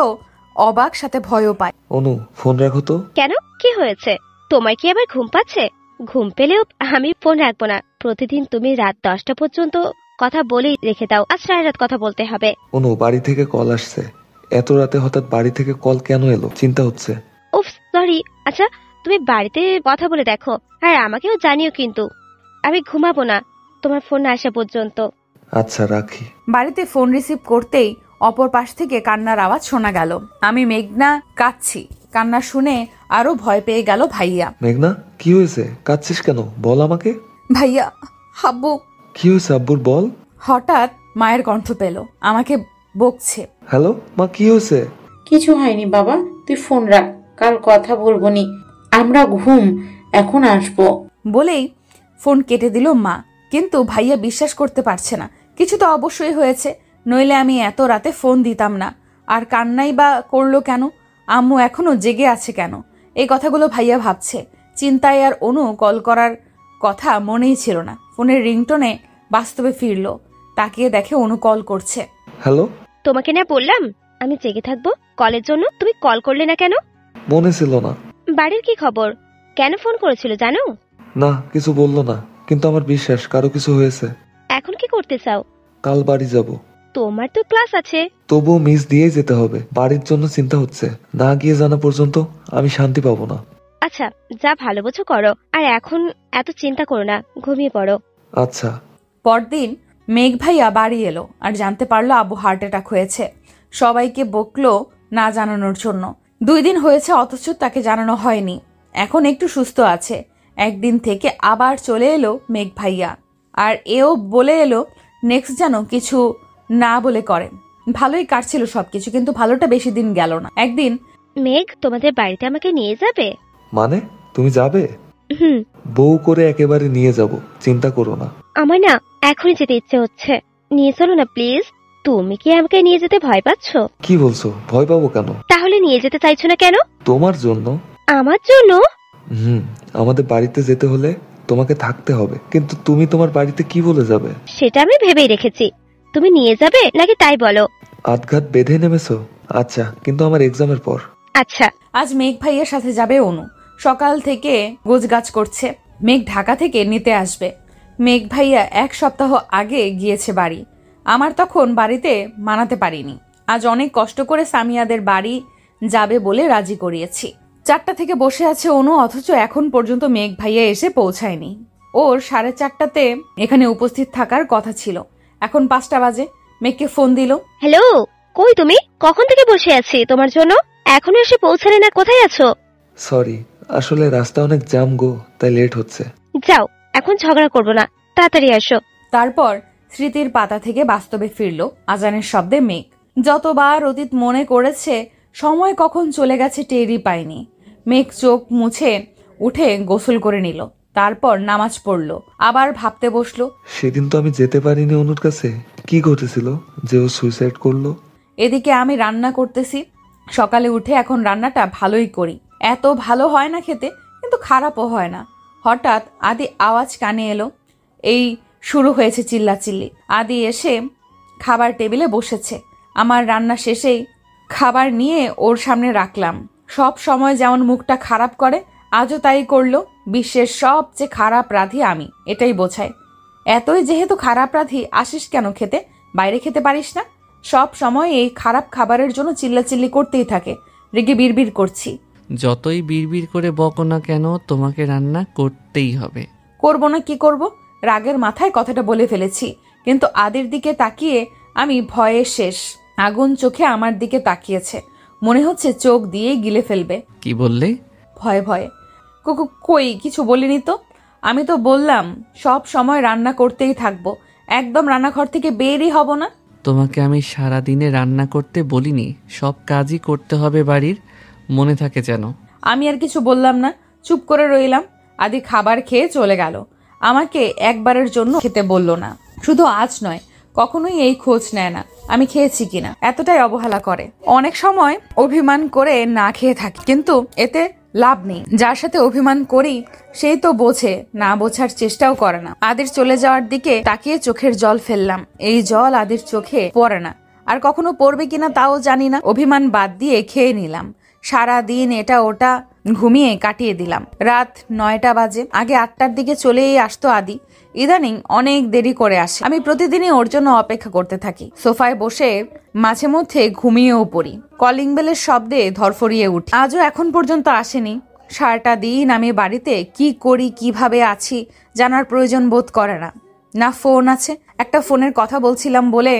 অবাক, সাথে ভয়ও পায়। অনু, ফোন রাখো তো। কেন? কি হয়েছে? তোমার কি আবার ঘুম পাচ্ছে? ঘুম পেলেও আমি ফোন রাখবো না। প্রতিদিন তুমি রাত 10টা পর্যন্ত কথা বলেই রেখে দাও, আজ সারা রাত কথা বলতে হবে। অনু, বাড়ি থেকে কল আসছে। এত রাতে হঠাৎ বাড়ি থেকে কল কেন এলো? চিন্তা হচ্ছে। উফ, সরি। আচ্ছা, তুমি বাড়িতে কথা বলে দেখো, আর আমাকেও জানিও কিন্তু। আমি ঘুমাবো না তোমার ফোন আসা পর্যন্ত। আচ্ছা, রাখি। বাড়িতে ফোন রিসিভ করতেই অপর পাশ থেকে কান্নার আওয়াজ শোনা গেল। আমি মেঘনা কাঁদছি। কান্না শুনে আরো ভয় পেয়ে গেল ভাইয়া। মেঘনা, কি হয়েছে? কাঁদছিস কেন? বল আমাকে। ভাইয়া, আব্বু। কি হয়েছে আব্বুর? বল। হঠাৎ মায়ের কণ্ঠ পেল, আমাকে বকছে। হ্যালো মা, কি হয়েছে? কিছু হয়নি বাবা, তুই ফোন রাখ, কাল কথা বলবো নি, আমরা ঘুম, এখন আসবো। বলেই ফোন কেটে দিল মা। কিন্তু ভাইয়া বিশ্বাস করতে পারছে না, কিছু তো অবশ্যই হয়েছে, নইলে আমি এত রাতে ফোন দিতাম না। আর কান্নাই বা করলো কেন? আম্মু এখনো জেগে আছে কেন? এই কথাগুলো ভাইয়া ভাবছে। চিন্তায় আর অনু কল করার কথা মনেই ছিল না। ফোনের রিংটোনে বাস্তবে ফিরলো, তাকিয়ে দেখে অনু কল করছে। হ্যালো। তোমাকে না বললাম আমি জেগে থাকবো কলের জন্য? তুমি কল করলে না কেন? মনে ছিল না। বাড়ির কি খবর? কেন ফোন করেছিল জানো? না, কিছু বললো না, কিন্তু আমার বিশ্বাস কারো কিছু হয়েছে। এখন কি করতে চাও? কাল বাড়ি যাব। তোমার তো ক্লাস আছে। তবুও মিস দিয়েই যেতে হবে। বাড়ির জন্য চিন্তা হচ্ছে, না গিয়ে জানা পর্যন্ত আমি শান্তি পাবো না। আচ্ছা, যা ভালো বোঝো করো, আর এখন এত চিন্তা করো না, ঘুমিয়ে পড়ো। আচ্ছা। পরদিন মেঘ ভাইয়া বাড়ি এলো আর জানতে পারলো আব্বু হার্ট অ্যাটাক হয়েছে। সবাইকে বকলো না জানানোর জন্য। 2 দিন হয়েছে অথচ তাকে জানানো হয়নি। এখন একটু সুস্থ আছে। একদিন থেকে আবার চলে এলো মেঘ ভাইয়া, আর এও বলে এলো নেক্সট যেন কিছু না বলে করেন। ভালোই কাটছিল সবকিছু, কিন্তু ভালোটা বেশি দিন গেল না। একদিন, মেঘ তোমাদের বাড়িতে আমাকে নিয়ে যাবে? মানে তুমি যাবে? বউ করে একেবারে নিয়ে যাব, চিন্তা করো না। আমার না এখনই যেতে ইচ্ছে হচ্ছে, নিয়ে চলো না প্লিজ। তুমি কি আমাকে নিয়ে যেতে ভয় পাচ্ছ? কি বলছো? ভয় পাবো কেন? তাহলে নিয়ে যেতে চাইছো না কেন? তোমার জন্য। আমার জন্য? আমাদের বাড়িতে যেতে হলে তোমাকে থাকতে হবে, কিন্তু তুমি তোমার বাড়িতে কি বলে যাবে? সেটা আমি ভেবেই রেখেছি। তুমি নিয়ে যাবে নাকি তাই বলো? আধঘাত বেঁধে নেমেছো? আচ্ছা, কিন্তু আমার এক্সামের পর। আচ্ছা। আজ মেঘ ভাইয়ের সাথে যাবে অনু। সকাল থেকে গোছগাছ করছে। মেঘ ঢাকা থেকে নিতে আসবে। মেঘ ভাইয়া 1 সপ্তাহ আগে গিয়েছে বাড়ি। আমার তখন বাড়িতে মানাতে পারিনি। আজ অনেক কষ্ট করে সামিয়াদের বাড়ি যাবে বলে রাজি করিয়েছি। 4টা থেকে বসে আছে অনু, অথচ এখন পর্যন্ত মেঘ ভাইয়া এসে পৌঁছায়নি। ওর 4:30টাতে এখানে উপস্থিত থাকার কথা ছিল। এখন 5টা বাজে। মেঘকে ফোন দিল। হ্যালো, কই তুমি? কখন থেকে বসে আছি তোমার জন্য, এখনো এসে পৌঁছালে না, কোথায় আছো? সরি, আসলে রাস্তা অনেক জ্যাম গো, তাই লেট হচ্ছে। যাও, এখন ঝগড়া করবো না, তাড়াতাড়ি আসো। তারপর স্মৃতির পাতা থেকে বাস্তবে ফিরল আজানের শব্দে মেঘ। যতবার অতীত মনে করেছে, সময় কখন চলে গেছে টেরই পায়নি। মেঘ চোখ মুছে উঠে গোসল করে নিল। তারপর নামাজ পড়ল। আবার ভাবতে বসলো। সেদিন তো আমি যেতে পারিনি অনুর কাছে। কি ঘটেছিল যে ও সুইসাইড করলো? এদিকে আমি রান্না করতেছি। সকালে উঠে এখন রান্নাটা ভালোই করি। এত ভালো হয় না খেতে, কিন্তু খারাপও হয় না। হঠাৎ আদি আওয়াজ কানে এলো। এই শুরু হয়েছে চিল্লাচিল্লি। আদি এসে খাবার টেবিলে বসেছে। আমার রান্না শেষেই খাবার নিয়ে ওর সামনে রাখলাম। সব সময় যেমন মুখটা খারাপ করে, আজও তাই করলো। বিশ্বের সবচেয়ে খারাপ রাধি আমি, এটাই বোঝায়। এতই যেহেতু খারাপ রাধি, আসিস কেন খেতে? বাইরে খেতে পারিস না? সব সময় এই খারাপ খাবারের জন্য চিল্লাচিল্লি করতেই থাকে। রেগে বিড়বিড় করছি। যতই বিড়বিড় করে বকো না কেন, তোমাকে রান্না করতেই হবে। করব না কি করব? রাগের মাথায় কথাটা বলে ফেলেছি। কিন্তু আদির দিকে তাকিয়ে আমি ভয়ে শেষ। আগুন চোখে আমার দিকে তাকিয়েছে। মনে হচ্ছে চোখ দিয়ে গিলে ফেলবে। কি বললে? ভয়ে ভয়ে। কই কিছু বলিনি তো। আমি তো বললাম সব সময় রান্না করতেই থাকবো, একদম রান্নাঘর থেকে বেরই হব না। তোমাকে আমি সারাদিনে রান্না করতে বলিনি, সব কাজই করতে হবে বাড়ির, মনে থাকে যেন। আমি আর কিছু বললাম না, চুপ করে রইলাম। আদি খাবার খেয়ে চলে গেল। আমাকে একবারের জন্য খেতে বলল না। শুধু আজ নয়, কখনোই এই খোঁজ নেয় না আমি খেয়েছি কিনা, এতটাই অবহেলা করে। অনেক সময় অভিমান করে না খেয়ে থাকি, কিন্তু এতে লাভ নেই। যার সাথে অভিমান করি সেই তো বোঝে, না বোঝার চেষ্টাও করে না। আদির চলে যাওয়ার দিকে তাকিয়ে চোখের জল ফেললাম। এই জল আদির চোখে পড়ে না, আর কখনো পড়বে কিনা তাও জানি না। অভিমান বাদ দিয়ে খেয়ে নিলাম। সারা দিন এটা ওটা ঘুমিয়ে কাটিয়ে দিলাম। রাত 9টা বাজে। আগে 8টার দিকে চলেই আসতো আদি। ইদানিং অনেক দেরি করে আসে। আমি প্রতিদিনই ওর জন্য অপেক্ষা করতে থাকি। সোফায় বসে মাঝে মধ্যে ঘুমিয়েও পড়ি। কলিং বেলের শব্দে ধরফরিয়ে উঠি। আজও এখন পর্যন্ত আসেনি। সারাটা দিন আমি বাড়িতে কি করি, কিভাবে আছি জানার প্রয়োজন বোধ করে না। না ফোন আছে। একটা ফোনের কথা বলছিলাম বলে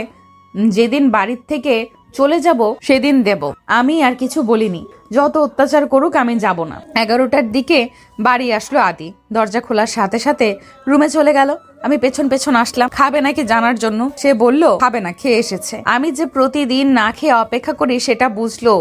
যেদিন বাড়ির থেকে চলে যাব সেদিন দেব। আমি আর কিছু বলিনি। যত অত্যাচার করুক আমি যাব না। 11টার দিকে বাড়ি আসলো আদি। দরজা খোলার সাথে সাথে রুমে চলে গেল। আমি পেছন পেছন আসলাম খাবে নাকি জানার জন্য। সে বলল খাবে না, খেয়ে এসেছে। আমি যে প্রতিদিন না খেয়ে অপেক্ষা করি সেটা বুঝলো,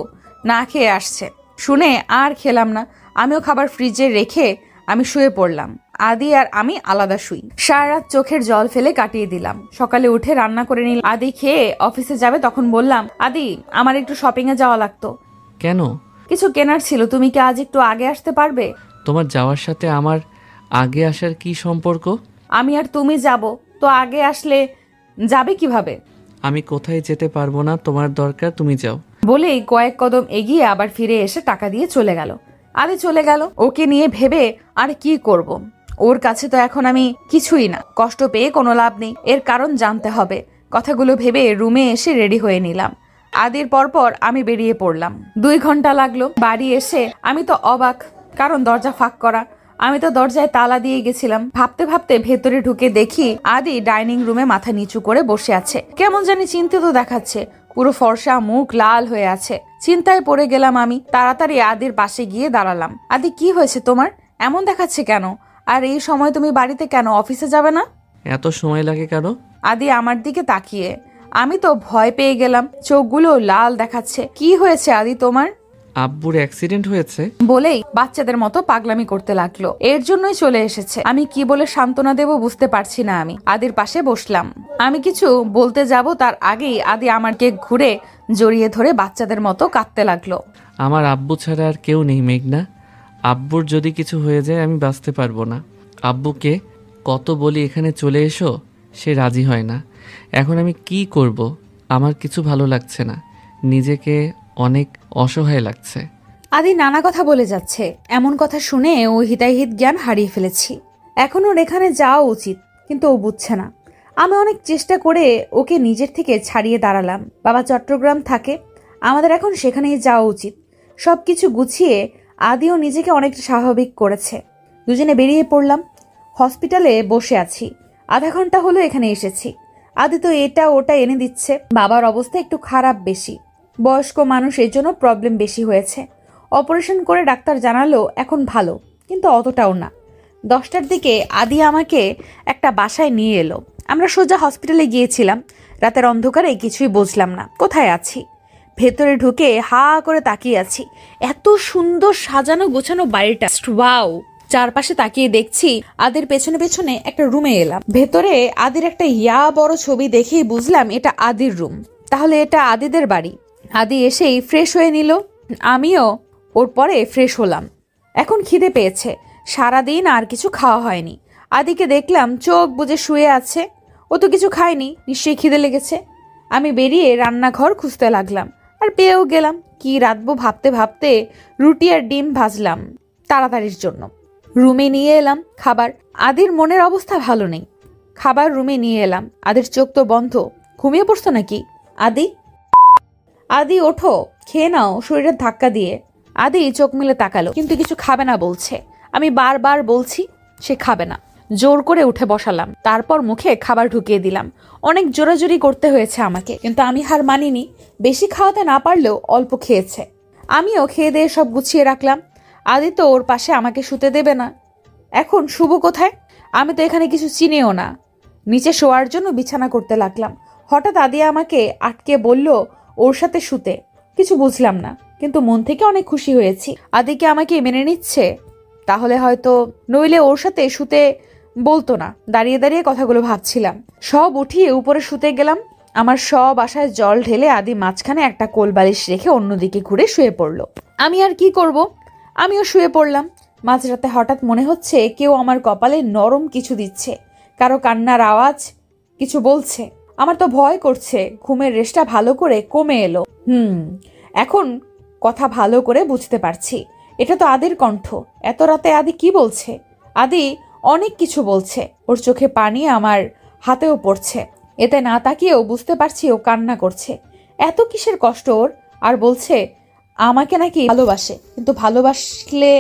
না খেয়ে আসছে। শুনে আর খেলাম না। আমিও খাবার ফ্রিজে রেখে আমি শুয়ে পড়লাম। আদি আর আমি আলাদা শুই। সারা রাত চোখের জল ফেলে কাটিয়ে দিলাম। সকালে উঠে রান্না করে নিলাম। আদি খেয়ে অফিসে যাবে, তখন বললাম আদি আমার একটু শপিং এ যাওয়া লাগতো। কেন? কিছু কেনার ছিল। তুমি কি আজ একটু আগে আসতে পারবে? তোমার যাওয়ার সাথে আমার আগে আসার কি সম্পর্ক? আমি আর তুমি যাব তো আগে আসলে যাবে কিভাবে? আমি কোথায় যেতে পারবো না, তোমার দরকার তুমি যাও। বলেই কয়েক কদম এগিয়ে আবার ফিরে এসে টাকা দিয়ে চলে গেল। আদি চলে গেল। ওকে নিয়ে ভেবে আর কি করব? ওর কাছে তো এখন আমি কিছুই না। কষ্ট পেয়ে কোনো লাভ নেই, এর কারণ জানতে হবে। কথাগুলো ভেবে রুমে এসে রেডি হয়ে নিলাম। আদির পরপর আমি বেরিয়ে পড়লাম। 2 ঘন্টা লাগলো। বাড়ি এসে আমি তো অবাক, কারণ দরজা ফাঁক করা। আমি তো দরজায় তালা দিয়ে গেছিলাম। ভাবতে ভাবতে ভেতরে ঢুকে দেখি আদি ডাইনিং রুমে মাথা নিচু করে বসে আছে। কেমন জানি চিন্তিত দেখাচ্ছে। পুরো ফর্সা, মুখ লাল হয়ে আছে। চিন্তায় পড়ে গেলাম আমি। তাড়াতাড়ি আদির পাশে গিয়ে দাঁড়ালাম। আদি কি হয়েছে তোমার? এমন দেখাচ্ছে কেন? আর এই সময় তুমি বাড়িতে কেন? অফিসে যাবে না? এত সময় লাগে কেন? আদি আমার দিকে তাকিয়ে। আমি তো ভয় পেয়ে গেলাম। চোখগুলো লাল দেখাচ্ছে। কি হয়েছে আদি তোমার? আব্বুর অ্যাক্সিডেন্ট হয়েছে বলেই বাচ্চাদের মতো পাগলামি করতে লাগলো। এর জন্যই চলে এসেছে। আমি কি বলে সান্ত্বনা দেব বুঝতে পারছি না। আমি আদির পাশে বসলাম। আমি কিছু বলতে যাব তার আগেই আদি আমাকে ঘুরে জড়িয়ে ধরে বাচ্চাদের মতো কাঁদতে লাগলো। আমার আব্বু ছাড়া আর কেউ নেই মেঘনা। আব্বুর যদি কিছু হয়ে যায় আমি বাঁচতে পারবো না। আব্বুকে কত বলি এখানে চলে এসো, সে রাজি হয় না। এখন আমি কি করব? আমার কিছু ভালো লাগছে না, নিজেকে অনেক অসহায় লাগছে। আদি নানা কথা বলে যাচ্ছে। এমন কথা শুনে ও হিতাহিত জ্ঞান হারিয়ে ফেলেছি। এখন ওর এখানে যাওয়া উচিত, কিন্তু ও বুঝছে না। আমি অনেক চেষ্টা করে ওকে নিজের থেকে ছাড়িয়ে দাঁড়ালাম। বাবা চট্টগ্রাম থাকে, আমাদের এখন সেখানেই যাওয়া উচিত। সবকিছু গুছিয়ে আদিও নিজেকে অনেকটা স্বাভাবিক করেছে। দুজনে বেরিয়ে পড়লাম। হসপিটালে বসে আছি, আধা ঘন্টা হলো এখানে এসেছি। আদি তো এটা ওটা এনে দিচ্ছে। বাবার অবস্থা একটু খারাপ বেশি, বয়স্ক মানুষ, এর জন্য প্রবলেম বেশি হয়েছে। অপারেশন করে ডাক্তার জানালো এখন ভালো, কিন্তু অতটাও না। 10টার দিকে আদি আমাকে একটা বাসায় নিয়ে এলো। আমরা সোজা হসপিটালে গিয়েছিলাম। রাতের অন্ধকারে কিছুই বুঝলাম না কোথায় আছি। ভেতরে ঢুকে হা করে তাকিয়ে আছি। এত সুন্দর সাজানো গোছানো বাড়িটা, ওয়াও! চারপাশে তাকিয়ে দেখছি আদির পেছনে পেছনে একটা রুমে এলাম। ভেতরে আদির একটা ইয়া বড় ছবি দেখেই বুঝলাম এটা আদির রুম। তাহলে এটা আদিদের বাড়ি। আদি এসেই ফ্রেশ হয়ে নিল, আমিও ওর পরে ফ্রেশ হলাম। এখন খিদে পেয়েছে, সারাদিন আর কিছু খাওয়া হয়নি। আদিকে দেখলাম চোখ বুজে শুয়ে আছে। ও তো কিছু খায়নি, নিশ্চয়ই খিদে লেগেছে। আমি বেরিয়ে রান্নাঘর খুঁজতে লাগলাম, আর পেয়েও গেলাম। কি রাঁধবো ভাবতে ভাবতে রুটি আর ডিম ভাজলাম তাড়াতাড়ির জন্য। রুমে নিয়ে এলাম খাবার। আদির মনের অবস্থা ভালো নেই। খাবার রুমে নিয়ে এলাম। আদির চোখ তো বন্ধ, ঘুমিয়ে পড়ছো নাকি? আদি, আদি ওঠো, খেয়ে নাও। শরীরের ধাক্কা দিয়ে আদি চোখ মেলে তাকালো, কিন্তু কিছু খাবে না বলছে। আমি বারবার বলছি, সে খাবে না। জোর করে উঠে বসালাম, তারপর মুখে খাবার ঢুকিয়ে দিলাম। অনেক জোরাজোরি করতে হয়েছে আমাকে, কিন্তু আমি হার মানিনি। বেশি খাওয়াতে না পারলেও অল্প খেয়েছে। আমিও খেয়ে দিয়ে সব গুছিয়ে রাখলাম। আদি তো ওর পাশে আমাকে শুতে দেবে না। এখন শুভ কোথায়? আমি তো এখানে কিছু চিনিও না। নিচে শোয়ার জন্য বিছানা করতে লাগলাম। হঠাৎ আদি আমাকে আটকে বলল ওর সাথে শুতে। কিছু বুঝলাম না, কিন্তু মন থেকে অনেক খুশি হয়েছি। আদিকে আমাকে মেনে নিচ্ছে, তাহলে হয়তো, নইলে ওর সাথে শুতে বলতো না। দাঁড়িয়ে দাঁড়িয়ে কথাগুলো ভাবছিলাম। সব উঠিয়ে উপরে শুতে গেলাম। আমার সব আশায় জল ঢেলে আদি মাঝখানে একটা কোলবালিশ রেখে অন্যদিকে ঘুরে শুয়ে পড়ল। আমি আর কি করব, আমিও শুয়ে পড়লাম। মাঝরাতে হঠাৎ মনে হচ্ছে কেউ আমার কপালে নরম কিছু দিচ্ছে, কারো কান্নার আওয়াজ, কিছু বলছে। আমার তো ভয় করছে। ঘুমের রেশটা ভালো করে কমে এলো। এখন কথা ভালো করে বুঝতে পারছি, এটা তো আদির কণ্ঠ। এত রাতে আদি কি বলছে? আদি অনেক কিছু বলছে। ওর চোখে পানি আমার হাতেও পড়ছে। এতে না তাকিয়েও বুঝতে পারছি ও কান্না করছে। এত কিসের কষ্ট ওর? আর বলছে আমাকে নাকি ভালোবাসে, কিন্তু ভালোবাসলে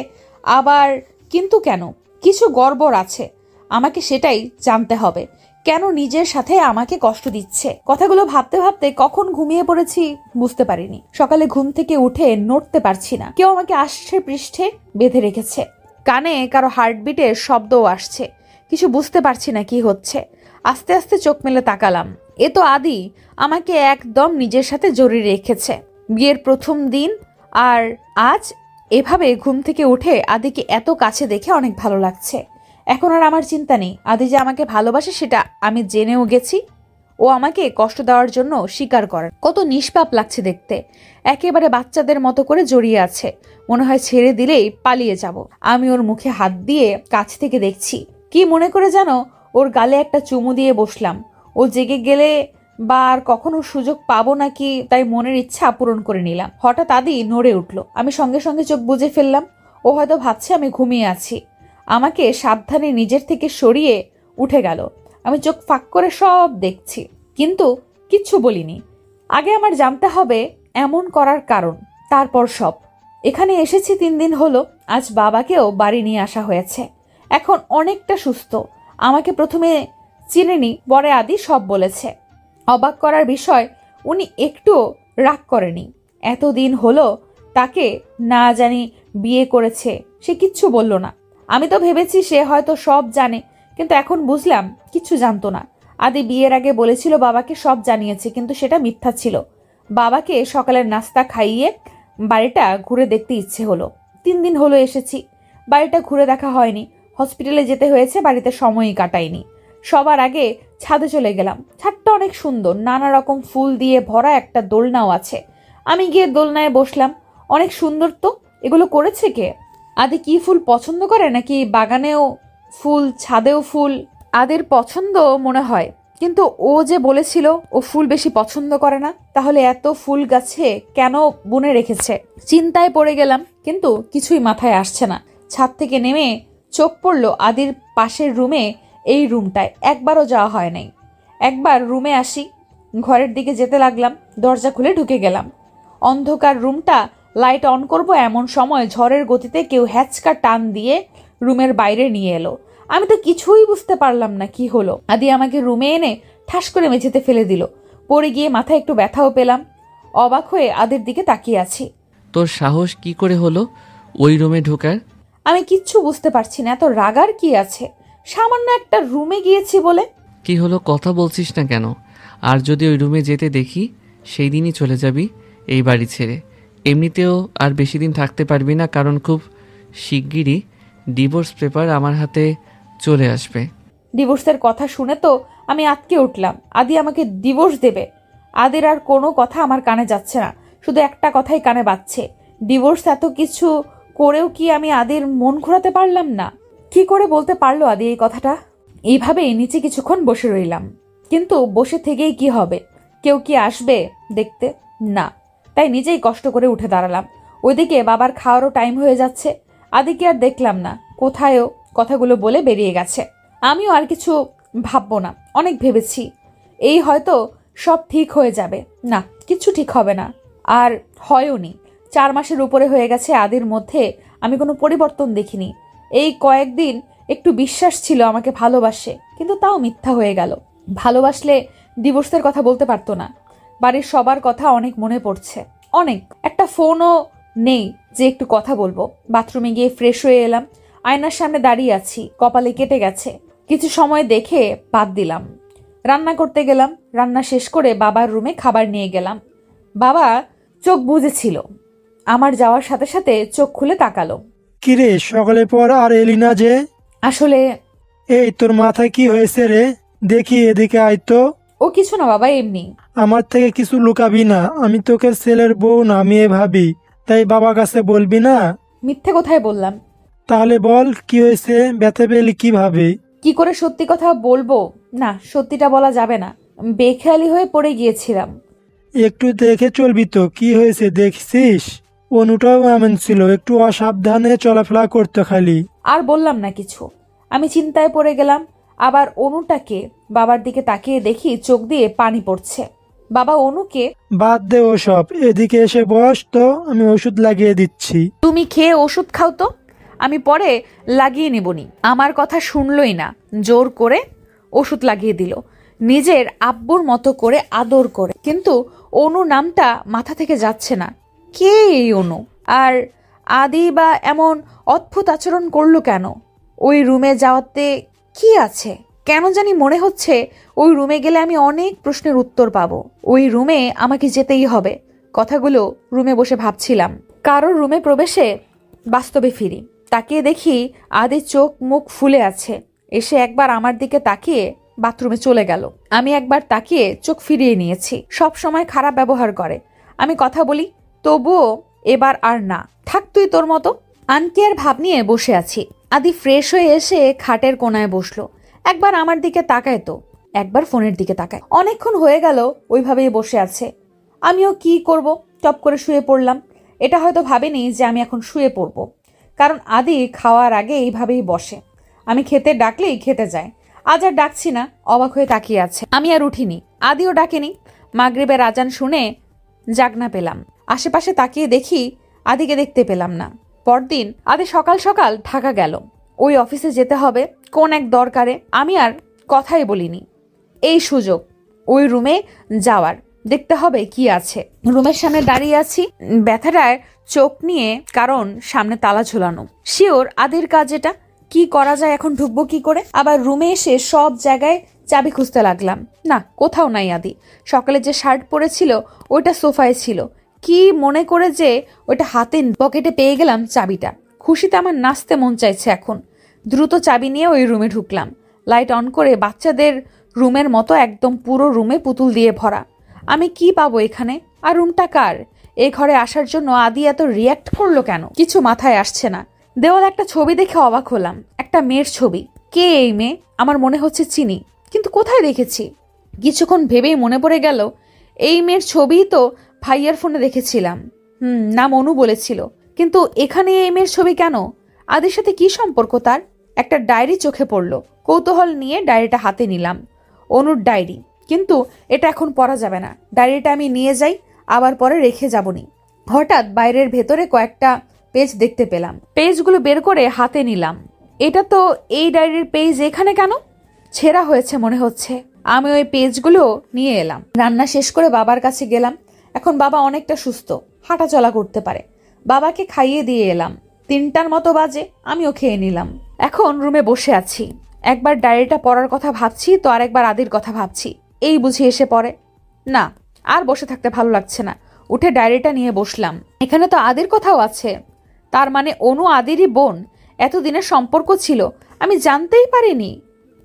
আবার কিন্তু কেন? কিছু গড়বড় আছে, আমাকে সেটাই জানতে হবে। কেন নিজের সাথে আমাকে কষ্ট দিচ্ছে? কথাগুলো ভাবতে ভাবতে কখন ঘুমিয়ে পড়েছি বুঝতে পারিনি। সকালে ঘুম থেকে উঠে নড়তে পারছি না। কেউ আমাকে আষ্টে পৃষ্ঠে বেঁধে রেখেছে। কানে কারো হার্টবিটের শব্দও আসছে। কিছু বুঝতে পারছি না কি হচ্ছে। আস্তে আস্তে চোখ মেলে তাকালাম। এ তো আদি আমাকে একদম নিজের সাথে জড়িয়ে রেখেছে। বিয়ের প্রথম দিন, আর আজ এভাবে ঘুম থেকে উঠে আদিকে এত কাছে দেখে অনেক ভালো লাগছে। এখন আর আমার চিন্তা নেই। আদি যে আমাকে ভালোবাসে সেটা আমি জেনেও গেছি। ও আমাকে কষ্ট দেওয়ার জন্য স্বীকার করে। কত নিষ্পাপ লাগছে দেখতে। একেবারে বাচ্চাদের মতো করে জড়িয়ে আছে, মনে হয় ছেড়ে দিলেই পালিয়ে যাব। আমি ওর মুখে হাত দিয়ে কাছ থেকে দেখছি। কি মনে করে জানো, ওর গালে একটা চুমু দিয়ে বসলাম। ও জেগে গেলে বা আর কখনো সুযোগ পাবো নাকি, তাই মনের ইচ্ছা পূরণ করে নিলাম। হঠাৎ আদি নড়ে উঠল। আমি সঙ্গে সঙ্গে চোখ বুজে ফেললাম। ও হয়তো ভাবছে আমি ঘুমিয়ে আছি। আমাকে সাবধানে নিজের থেকে সরিয়ে উঠে গেল। আমি চোখ ফাঁক করে সব দেখছি, কিন্তু কিচ্ছু বলিনি। আগে আমার জানতে হবে এমন করার কারণ, তারপর সব। এখানে এসেছি 3 দিন হলো। আজ বাবাকেও বাড়ি নিয়ে আসা হয়েছে। এখন অনেকটা সুস্থ। আমাকে প্রথমে চিনেনি, পরে আদি সব বলেছে। অবাক করার বিষয়, উনি একটুও রাগ করেনি। এতদিন হলো তাকে না জানি বিয়ে করেছে, সে কিচ্ছু বলল না। আমি তো ভেবেছি সে হয়তো সব জানে, কিন্তু এখন বুঝলাম কিচ্ছু জানতো না। আদি বিয়ের আগে বলেছিল বাবাকে সব জানিয়েছে, কিন্তু সেটা মিথ্যা ছিল। বাবাকে সকালের নাস্তা খাইয়ে বাড়িটা ঘুরে দেখতে ইচ্ছে হলো। 3 দিন হলো এসেছি, বাড়িটা ঘুরে দেখা হয়নি। হসপিটালে যেতে হয়েছে, বাড়িতে সময়ই কাটাইনি। সবার আগে ছাদে চলে গেলাম। ছাদটা অনেক সুন্দর, নানা রকম ফুল দিয়ে ভরা একটা দোলনাও আছে। আমি গিয়ে দোলনায় বসলাম। অনেক সুন্দর তো। এগুলো করেছে কে? আদি কি ফুল পছন্দ করে নাকি বাগানেও ফুল, ছাদেও ফুল। আদির পছন্দ মনে হয়, কিন্তু ও যে বলেছিল ও ফুল বেশি পছন্দ করে না, তাহলে এত ফুল গাছে কেন বুনে রেখেছে? চিন্তায় পড়ে গেলাম, কিন্তু কিছুই মাথায় আসছে না। ছাদ থেকে নেমে চোখ পড়লো আদির পাশের রুমে। এই রুমটায় একবারও যাওয়া হয় নাই। একবার রুমে আসি, ঘরের দিকে যেতে লাগলাম, দরজা খুলে ঢুকে গেলাম। অন্ধকার রুমটা, লাইট অন করব এমন সময় ঝড়ের গতিতে কেউ হ্যাচকা টান দিয়ে রুমের বাইরে নিয়ে এলো। আমি তো কিছুই বুঝতে পারলাম না কি হলো। আদি আমাকে রুমে এনে ঠাস করে মেঝেতে ফেলে দিল। পড়ে গিয়ে মাথায় একটু ব্যথাও পেলাম। অবাক হয়ে আদির দিকে তাকিয়ে আছি। তোর সাহস কি করে হলো ওই রুমে ঢোকার? আমি কিচ্ছু বুঝতে পারছি না, এত রাগার কি আছে? সামান্য একটা রুমে গিয়েছি বলে। কি হলো, কথা বলছিস না কেন? আর যদি ওই রুমে যেতে দেখি, সেই দিনই চলে যাবি এই বাড়ি ছেড়ে। এমনিতেও আর বেশি দিন থাকতে পারবি না, কারণ খুব শিগগিরই ডিভোর্স পেপার আমার হাতে চলে আসবে। ডিভোর্সের কথা শুনে তো আমি আটকে উঠলাম। আদি আমাকে ডিভোর্স দেবে? আদির আর কোনো কথা আমার কানে যাচ্ছে না, শুধু একটা কথাই কানে বাজছে, ডিভোর্স। এত কিছু করেও কি আমি আদির মন ঘোরাতে পারলাম না? কি করে বলতে পারলো আদি এই কথাটা? এইভাবেই নিচে কিছুক্ষণ বসে রইলাম, কিন্তু বসে থেকেই কি হবে? কেউ কি আসবে দেখতে? না। তাই নিজেই কষ্ট করে উঠে দাঁড়ালাম। ওইদিকে বাবার খাওয়ারও টাইম হয়ে যাচ্ছে। আদিকে আর দেখলাম না, কোথায়ও কথাগুলো বলে বেরিয়ে গেছে। আমিও আর কিছু ভাববো না, অনেক ভেবেছি। এই হয়তো সব ঠিক হয়ে যাবে। না, কিছু ঠিক হবে না, আর হয়ওনি। 4 মাসের উপরে হয়ে গেছে আদির মধ্যে আমি কোনো পরিবর্তন দেখিনি। এই কয়েকদিন একটু বিশ্বাস ছিল আমাকে ভালোবাসে, কিন্তু তাও মিথ্যা হয়ে গেল। ভালোবাসলে ডিভোর্সের কথা বলতে পারতো না। বাড়ির সবার কথা অনেক মনে পড়ছে, অনেক। একটা ফোনও নেই যে একটু কথা বলবো। বাথরুমে গিয়ে ফ্রেশ হয়ে এলাম। আয়নার সামনে দাঁড়িয়ে আছি, কপালে কেটে গেছে। কিছু সময় দেখে বাদ দিলাম। রান্না করতে গেলাম। রান্না শেষ করে বাবার রুমে খাবার নিয়ে গেলাম। বাবা চোখ বুজেছিল, আমার যাওয়ার সাথে সাথে চোখ খুলে তাকালো। কিরে, সকালে পর আর এলি না যে? আসলে এই, তোর মাথায় কি হয়েছে রে? দেখি এদিকে আয় তো। ও কিছু না বাবা, এমনি। আমার থেকে কিছু লুকাবি না, আমি তোকে ছেলের বউ না মেয়ে ভাবি, তাই বাবার কাছে বলবি না। মিথ্যে কোথায় বললাম? তাহলে বল কি হয়েছে, ব্যথা পেলি কিভাবে? কি করে সত্যি কথা বলবো? না, সত্যিটা বলা যাবে না। বেখেয়ালি হয়ে পড়ে গিয়েছিলাম। একটু দেখে চলবি তো, কি হয়েছে দেখছিস? অনুটাও এমন ছিল, একটু অসাবধানে চলাফেরা করতে খালি। আর বললাম না কিছু। আমি চিন্তায় পড়ে গেলাম। আবার অনুটাকে বাবার দিকে তাকিয়ে দেখি চোখ দিয়ে পানি পড়ছে। বাবা অনুকে। বাদ দে ওসব, এদিকে এসে বস তো, আমি ওষুধ লাগিয়ে দিচ্ছি। তুমি খেয়ে ওষুধ খাও তো, আমি পরে লাগিয়ে নেবনি। আমার কথা শুনলই না, জোর করে ওষুধ লাগিয়ে দিল, নিজের আব্বুর মতো করে আদর করে। কিন্তু অনু নামটা মাথা থেকে যাচ্ছে না। কে এই অনু? আর আদি বা এমন অদ্ভুত আচরণ করলো কেন? ওই রুমে যাওয়াতে কি আছে? কেন জানি মনে হচ্ছে ওই রুমে গেলে আমি অনেক প্রশ্নের উত্তর পাবো। ওই রুমে আমাকে যেতেই হবে। কথাগুলো রুমে বসে ভাবছিলাম। কারোর রুমে প্রবেশে বাস্তবে ফিরি। তাকিয়ে দেখি আদি চোখ মুখ ফুলে আছে। এসে একবার আমার দিকে তাকিয়ে বাথরুমে চলে গেল। আমি একবার তাকিয়ে চোখ ফিরিয়ে নিয়েছি। সব সময় খারাপ ব্যবহার করে। আমি কথা বলি, তবুও এবার আর না। থাক তুই তোর মতো। আনকেয়ার ভাব নিয়ে বসে আছি। আদি ফ্রেশ হয়ে এসে খাটের কোনায় বসলো। একবার আমার দিকে তাকায় তো একবার ফোনের দিকে তাকায়। অনেকক্ষণ হয়ে গেল ওইভাবেই বসে আছে। আমিও কি করব, টপ করে শুয়ে পড়লাম। এটা হয়তো ভাবেনি যে আমি এখন শুয়ে পড়ব, কারণ আদি খাওয়ার আগে এইভাবেই বসে। আমি খেতে ডাকলেই খেতে যায়। আজ আর ডাকছি না, অবাক হয়ে তাকিয়ে আছে। আমি আর উঠিনি, আদিও ডাকেনি। মাগরিবের আজান শুনে জাগনা পেলাম। আশেপাশে তাকিয়ে দেখি আদিকে দেখতে পেলাম না। পরদিন আদি সকাল সকাল ঢাকা গেল। ওই অফিসে যেতে হবে কোন এক দরকারে। আমি আর কথাই বলিনি। এই সুযোগ ওই রুমে যাওয়ার, দেখতে হবে কি আছে। রুমের সামনে দাঁড়িয়ে আছি, ব্যথাটায় চোখ নিয়ে, কারণ সামনে তালা ঝুলানো। শিওর আদির কাজ এটা। কি করা যায় এখন? ঢুকবো কি করে? আবার রুমে এসে সব জায়গায় চাবি খুঁজতে লাগলাম। না, কোথাও নাই আদি। সকালে যে শার্ট পরেছিল ওইটা সোফায় ছিল। কি মনে করে যে ওইটা হাতে পকেটে পেয়ে গেলাম চাবিটা। খুশিতে আমার নাচতে মন চাইছে এখন। দ্রুত চাবি নিয়ে ওই রুমে ঢুকলাম। লাইট অন করে বাচ্চাদের রুমের মতো একদম পুরো রুমে পুতুল দিয়ে ভরা। আমি কি পাবো এখানে? আর রুমটা কার? এই ঘরে আসার জন্য আদি এত রিয়াক্ট করলো কেন? কিছু মাথায় আসছে না। দেওয়াল একটা ছবি দেখে অবাক হলাম। একটা মেয়ের ছবি। কে এই মেয়ে? আমার মনে হচ্ছে চিনি, কিন্তু কোথায় দেখেছি? কিছুক্ষণ ভেবেই মনে পড়ে গেল এই মেয়ের ছবিই তো ভাইয়ার ফোনে দেখেছিলাম। নাম অনু বলেছিল, কিন্তু এখানে এই মেয়ের ছবি কেন? আদির সাথে কি সম্পর্ক তার? একটা ডায়েরি চোখে পড়ল, কৌতূহল নিয়ে ডায়েরিটা হাতে নিলাম। অনুর ডায়েরি, কিন্তু এটা এখন পড়া যাবে না। ডায়েরিটা আমি নিয়ে যাই, আবার পরে রেখে যাবনি। হঠাৎ বাইরের ভেতরে কয়েকটা পেজ দেখতে পেলাম। পেজগুলো বের করে হাতে নিলাম। এটা তো এই ডায়েরির পেজ, এখানে কেন? ছেঁড়া হয়েছে মনে হচ্ছে। আমি ওই পেজগুলো নিয়ে এলাম। রান্না শেষ করে বাবার কাছে গেলাম। এখন বাবা অনেকটা সুস্থ, হাঁটা চলা করতে পারে। বাবাকে খাইয়ে দিয়ে এলাম। 3টার মতো বাজে, আমিও খেয়ে নিলাম। এখন রুমে বসে আছি। একবার ডায়েরিটা পড়ার কথা ভাবছি তো আরেকবার আদির কথা ভাবছি। এই বুঝি এসে পড়ে না, আর বসে থাকতে ভালো লাগছে না। উঠে ডায়েরিটা নিয়ে বসলাম। এখানে তো আদির কথাও আছে। তার মানে অনু আদিরই বোন। এতদিনের সম্পর্ক ছিল, আমি জানতেই পারিনি।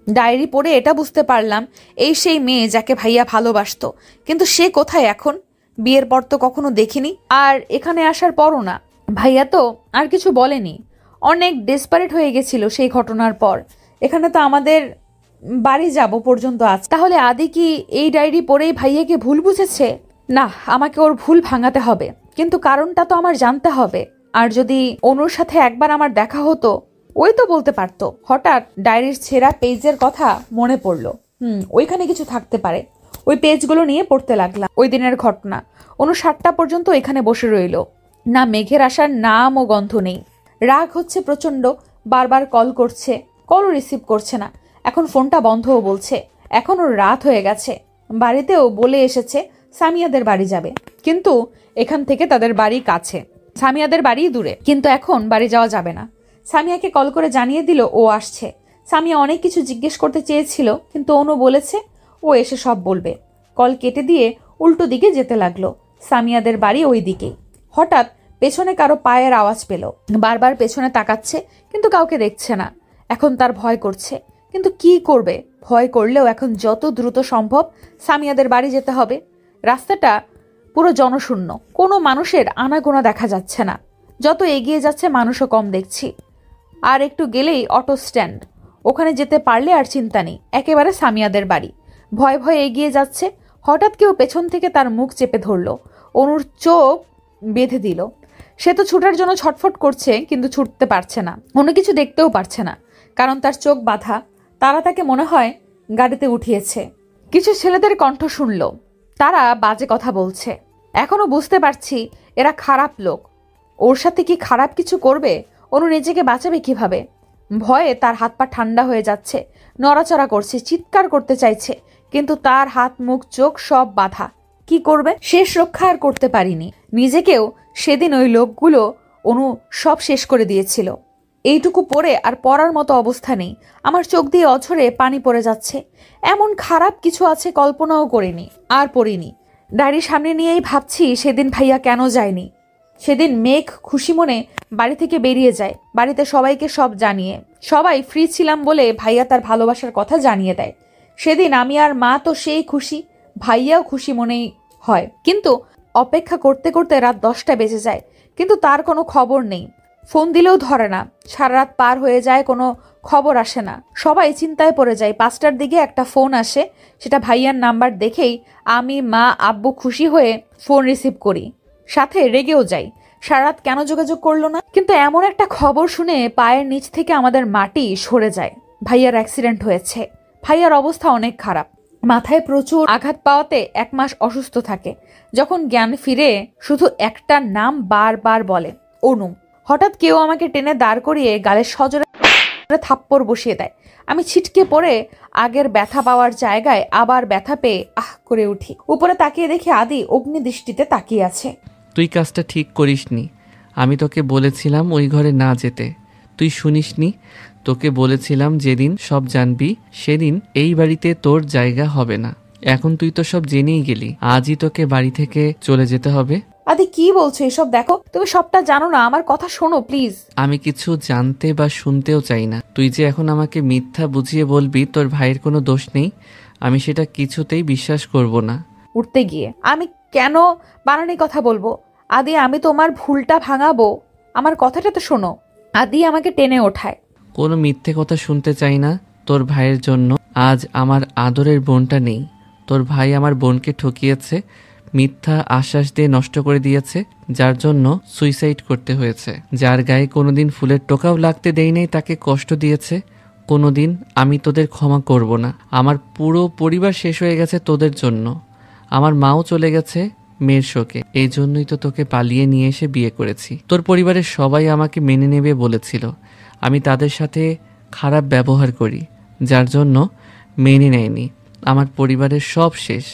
ডায়েরি পড়ে এটা বুঝতে পারলাম এই সেই মেয়ে যাকে ভাইয়া ভালোবাসতো, কিন্তু সে কোথায় এখন? বিয়ের পর তো কখনো দেখিনি, আর এখানে আসার পরও না। ভাইয়া তো আর কিছু বলেনি। অনেক ডেসপারেট হয়ে গেছিল সেই ঘটনার পর। এখানে তো আমাদের বাড়ি যাব পর্যন্ত আছে। তাহলে আদি কি এই ডায়েরি পড়েই ভাইয়াকে ভুল বুঝেছে? না, আমাকে ওর ভুল ভাঙাতে হবে, কিন্তু কারণটা তো আমার জানতে হবে। আর যদি অনুর সাথে একবার আমার দেখা হতো, ওই তো বলতে পারতো। হঠাৎ ডায়েরির ছেঁড়া পেজের কথা মনে পড়লো। ওইখানে কিছু থাকতে পারে। ওই পেজগুলো নিয়ে পড়তে লাগলাম। ওই দিনের ঘটনা। অনু 7টা পর্যন্ত এখানে বসে রইল। না মেঘের আসার নাম ও গন্ধ নেই। রাগ হচ্ছে প্রচন্ড। বারবার কল করছে, কলও রিসিভ করছে না। এখন ফোনটা বন্ধও বলছে। এখন ওর রাত হয়ে গেছে। বাড়িতেও বলে এসেছে সামিয়াদের বাড়ি যাবে, কিন্তু এখান থেকে তাদের বাড়ি কাছে, সামিয়াদের বাড়ি দূরে। কিন্তু এখন বাড়ি যাওয়া যাবে না। সামিয়াকে কল করে জানিয়ে দিল ও আসছে। সামিয়া অনেক কিছু জিজ্ঞেস করতে চেয়েছিল, কিন্তু অনু বলেছে ও এসে সব বলবে। কল কেটে দিয়ে উল্টো দিকে যেতে লাগলো। সামিয়াদের বাড়ি ওই দিকেই। হঠাৎ পেছনে কারো পায়ের আওয়াজ পেল। বারবার পেছনে তাকাচ্ছে, কিন্তু কাউকে দেখছে না। এখন তার ভয় করছে, কিন্তু কি করবে? ভয় করলেও এখন যত দ্রুত সম্ভব সামিয়াদের বাড়ি যেতে হবে। রাস্তাটা পুরো জনশূন্য, কোনো মানুষের আনাগোনা দেখা যাচ্ছে না। যত এগিয়ে যাচ্ছে মানুষও কম দেখছি। আর একটু গেলেই অটো স্ট্যান্ড। ওখানে যেতে পারলে আর চিন্তা নেই, একেবারে সামিয়াদের বাড়ি। ভয় ভয়ে এগিয়ে যাচ্ছে। হঠাৎ কেউ পেছন থেকে তার মুখ চেপে ধরল। অনুর চোখ বেঁধে দিল। সে তো ছুটার জন্য ছটফট করছে, কিন্তু ছুটতে পারছে না। অন্য কিছু দেখতেও পারছে না, কারণ তার চোখ বাঁধা। তারা তাকে মনে হয় গাড়িতে উঠিয়েছে। কিছু ছেলেদের কণ্ঠ শুনল, তারা বাজে কথা বলছে। এখনো বুঝতে পারছি এরা খারাপ লোক। ওর সাথে কি খারাপ কিছু করবে? অনু নিজেকে বাঁচাবে কিভাবে? ভয়ে তার হাত পা ঠান্ডা হয়ে যাচ্ছে। নড়াচড়া করছে, চিৎকার করতে চাইছে, কিন্তু তার হাত মুখ চোখ সব বাঁধা। কি করবে? শেষ রক্ষা আর করতে পারিনি। নিজেকেও সেদিন ওই লোকগুলো অনু সব শেষ করে দিয়েছিল। এইটুকু পড়ে আর পড়ার মতো অবস্থা নেই। আমার চোখ দিয়ে অঝরে পানি পড়ে যাচ্ছে। এমন খারাপ কিছু আছে কল্পনাও করিনি, আর পড়িনি। ডায়েরি সামনে নিয়েই ভাবছি সেদিন ভাইয়া কেন যায়নি। সেদিন মেঘ খুশি মনে বাড়ি থেকে বেরিয়ে যায়, বাড়িতে সবাইকে সব জানিয়ে। সবাই ফ্রি ছিলাম বলে ভাইয়া তার ভালোবাসার কথা জানিয়ে দেয়। সেদিন আমি আর মা তো সেই খুশি, ভাইয়াও খুশি মনেই হয়। কিন্তু অপেক্ষা করতে করতে রাত 10টা বেজে যায়, কিন্তু তার কোনো খবর নেই। ফোন দিলেও ধরে না। সারা রাত পার হয়ে যায়, কোনো খবর আসে না। সবাই চিন্তায় পড়ে যায়। 5টার দিকে একটা ফোন আসে, সেটা ভাইয়ার নাম্বার দেখেই আমি, মা, আব্বু খুশি হয়ে ফোন রিসিভ করি, সাথে রেগেও যাই। সারা রাত কেন যোগাযোগ করলো না? কিন্তু এমন একটা খবর শুনে পায়ের নিচ থেকে আমাদের মাটি সরে যায়। ভাইয়ার অ্যাক্সিডেন্ট হয়েছে। ভাইয়ার অবস্থা অনেক খারাপ। মাথায় প্রচুর আঘাত পাওয়াতে 1 মাস অসুস্থ থাকে। যখন জ্ঞান ফিরে শুধু একটা নাম বারবার বলে, অনু। হঠাৎ কেউ আমাকে টেনে দাঁড় করিয়ে গালে সজোরে থাপ্পড় বসিয়ে দেয়। আমি ছিটকে পড়ে আগের ব্যথা পাওয়ার জায়গায় আবার ব্যথা পেয়ে আহ করে উঠি। উপরে তাকিয়ে দেখি আদি অগ্নি দৃষ্টিতে তাকিয়ে আছে। তুই কাজটা ঠিক করিসনি। আমি তোকে বলেছিলাম ওই ঘরে না যেতে, তুই শুনিসনি। তোকে বলেছিলাম যেদিন সব জানবি সেদিন এই বাড়িতে তোর জায়গা হবে না। এখন তুই তো সব জেনেই গেলি। আজই তোকে বাড়ি থেকে চলে যেতে হবে। আদি কি বলছো এসব? দেখো, তুমি সবটা জানো না, আমার কথা শোনো প্লিজ। আমি কিছু জানতে বা শুনতেও চাই না। তুই যে এখন আমাকে মিথ্যা বুঝিয়ে বলবি তোর ভাইয়ের কোনো দোষ নেই, আমি সেটা কিছুতেই বিশ্বাস করব না। উঠতে গিয়ে আমি কেন বানানি কথা বলবো? আদি, আমি তোমার ভুলটা ভাঙাবো, আমার কথাটা তো শোনো। আদি আমাকে টেনে ওঠায়। কোনো মিথ্যে কথা শুনতে চাই না। তোর ভাইয়ের জন্য আজ আমার আদরের বোনটা নেই। তোর ভাই আমার বোনকে ঠকিয়েছে, মিথ্যা আশ্বাস দিয়ে নষ্ট করে দিয়েছে, যার জন্য সুইসাইড করতে হয়েছে। যার গায়ে কোনোদিন ফুলের টোকাও লাগতে দেই নাই, তাকে কষ্ট দিয়েছে। কোনোদিন আমি তোদের ক্ষমা করব না। আমার পুরো পরিবার শেষ হয়ে গেছে তোদের জন্য। আমার মাও চলে গেছে মেয়ের শোকে। এই জন্যই তো তোকে পালিয়ে নিয়ে এসে বিয়ে করেছি। তোর পরিবারের সবাই আমাকে মেনে নেবে বলেছিল। আমি তাদের সাথে খারাপ ব্যবহার করি, যার জন্য মেনে নেয়নি। আমার পরিবারের সব শেষ।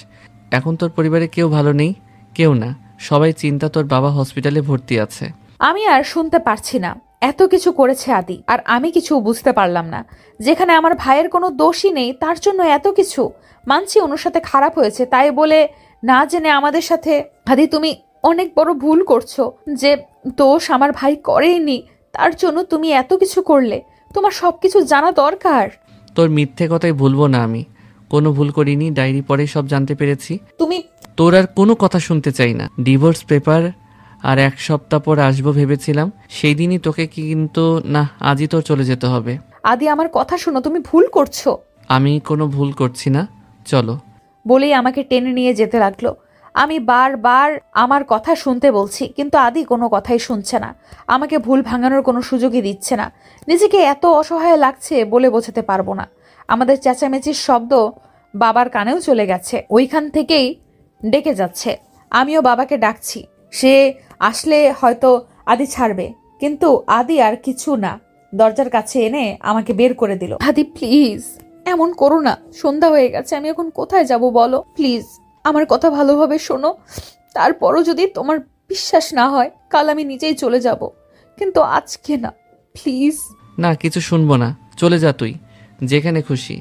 এখন তোর পরিবারে কেউ ভালো নেই, কেউ না। সবাই চিন্তা তোর বাবা হসপিটালে ভর্তি আছে। আমি আর শুনতে পারছি না। এত কিছু করেছে আদি, আর আমি কিছু বুঝতে পারলাম না। যেখানে আমার ভাইয়ের কোনো দোষই নেই, তার জন্য এত কিছু। মানছি ওনার সাথে খারাপ হয়েছে, তাই বলে না জেনে আমাদের সাথে। আদি, তুমি অনেক বড় ভুল করছো। যে দোষ আমার ভাই করেইনি, তার জন্য তুমি এত কিছু করলে। তোমার সবকিছু জানা দরকার। তোর মিথ্যে কথাই ভুলবো না আমি। কোনো ভুল করিনি, ডায়েরি পড়ে সব জানতে পেরেছি। তুমি তোর আর কোনো কথা শুনতে চাই না। ডিভোর্স পেপার আর 1 সপ্তাহ পর আসবো ভেবেছিলাম, সেই দিনই তোকে কিন্তু না, আজই তোর চলে যেতে হবে। আদি, আমার কথা শোনো, তুমি ভুল করছো। আমি কোনো ভুল করছি না, চলো। বলেই আমাকে টেনে নিয়ে যেতে লাগলো। আমি বারবার আমার কথা শুনতে বলছি, কিন্তু আদি কোনো কথাই শুনছে না। আমাকে ভুল ভাঙানোর কোনো সুযোগই দিচ্ছে না। নিজেকে এত অসহায় লাগছে বলে বোঝাতে পারবো না। আমাদের চেঁচামেচির শব্দ বাবার কানেও চলে গেছে। ওইখান থেকেই ডেকে যাচ্ছে। আমিও বাবাকে ডাকছি। সে আসলে হয়তো আদি ছাড়বে, কিন্তু আদি আর কিছু না। দরজার কাছে এনে আমাকে বের করে দিল। আদি, প্লিজ এমন করো না। সন্ধ্যা হয়ে গেছে, আমি এখন কোথায় যাব বলো? প্লিজ আমার কথা ভালোভাবে শোনো। তারপরও যদি তোমার বিশ্বাস না হয়, কাল আমি নিজেই চলে যাব, কিন্তু আজকে না, প্লিজ। না, কিছু শুনবো না, চলে যা তুই যেখানে খুশি।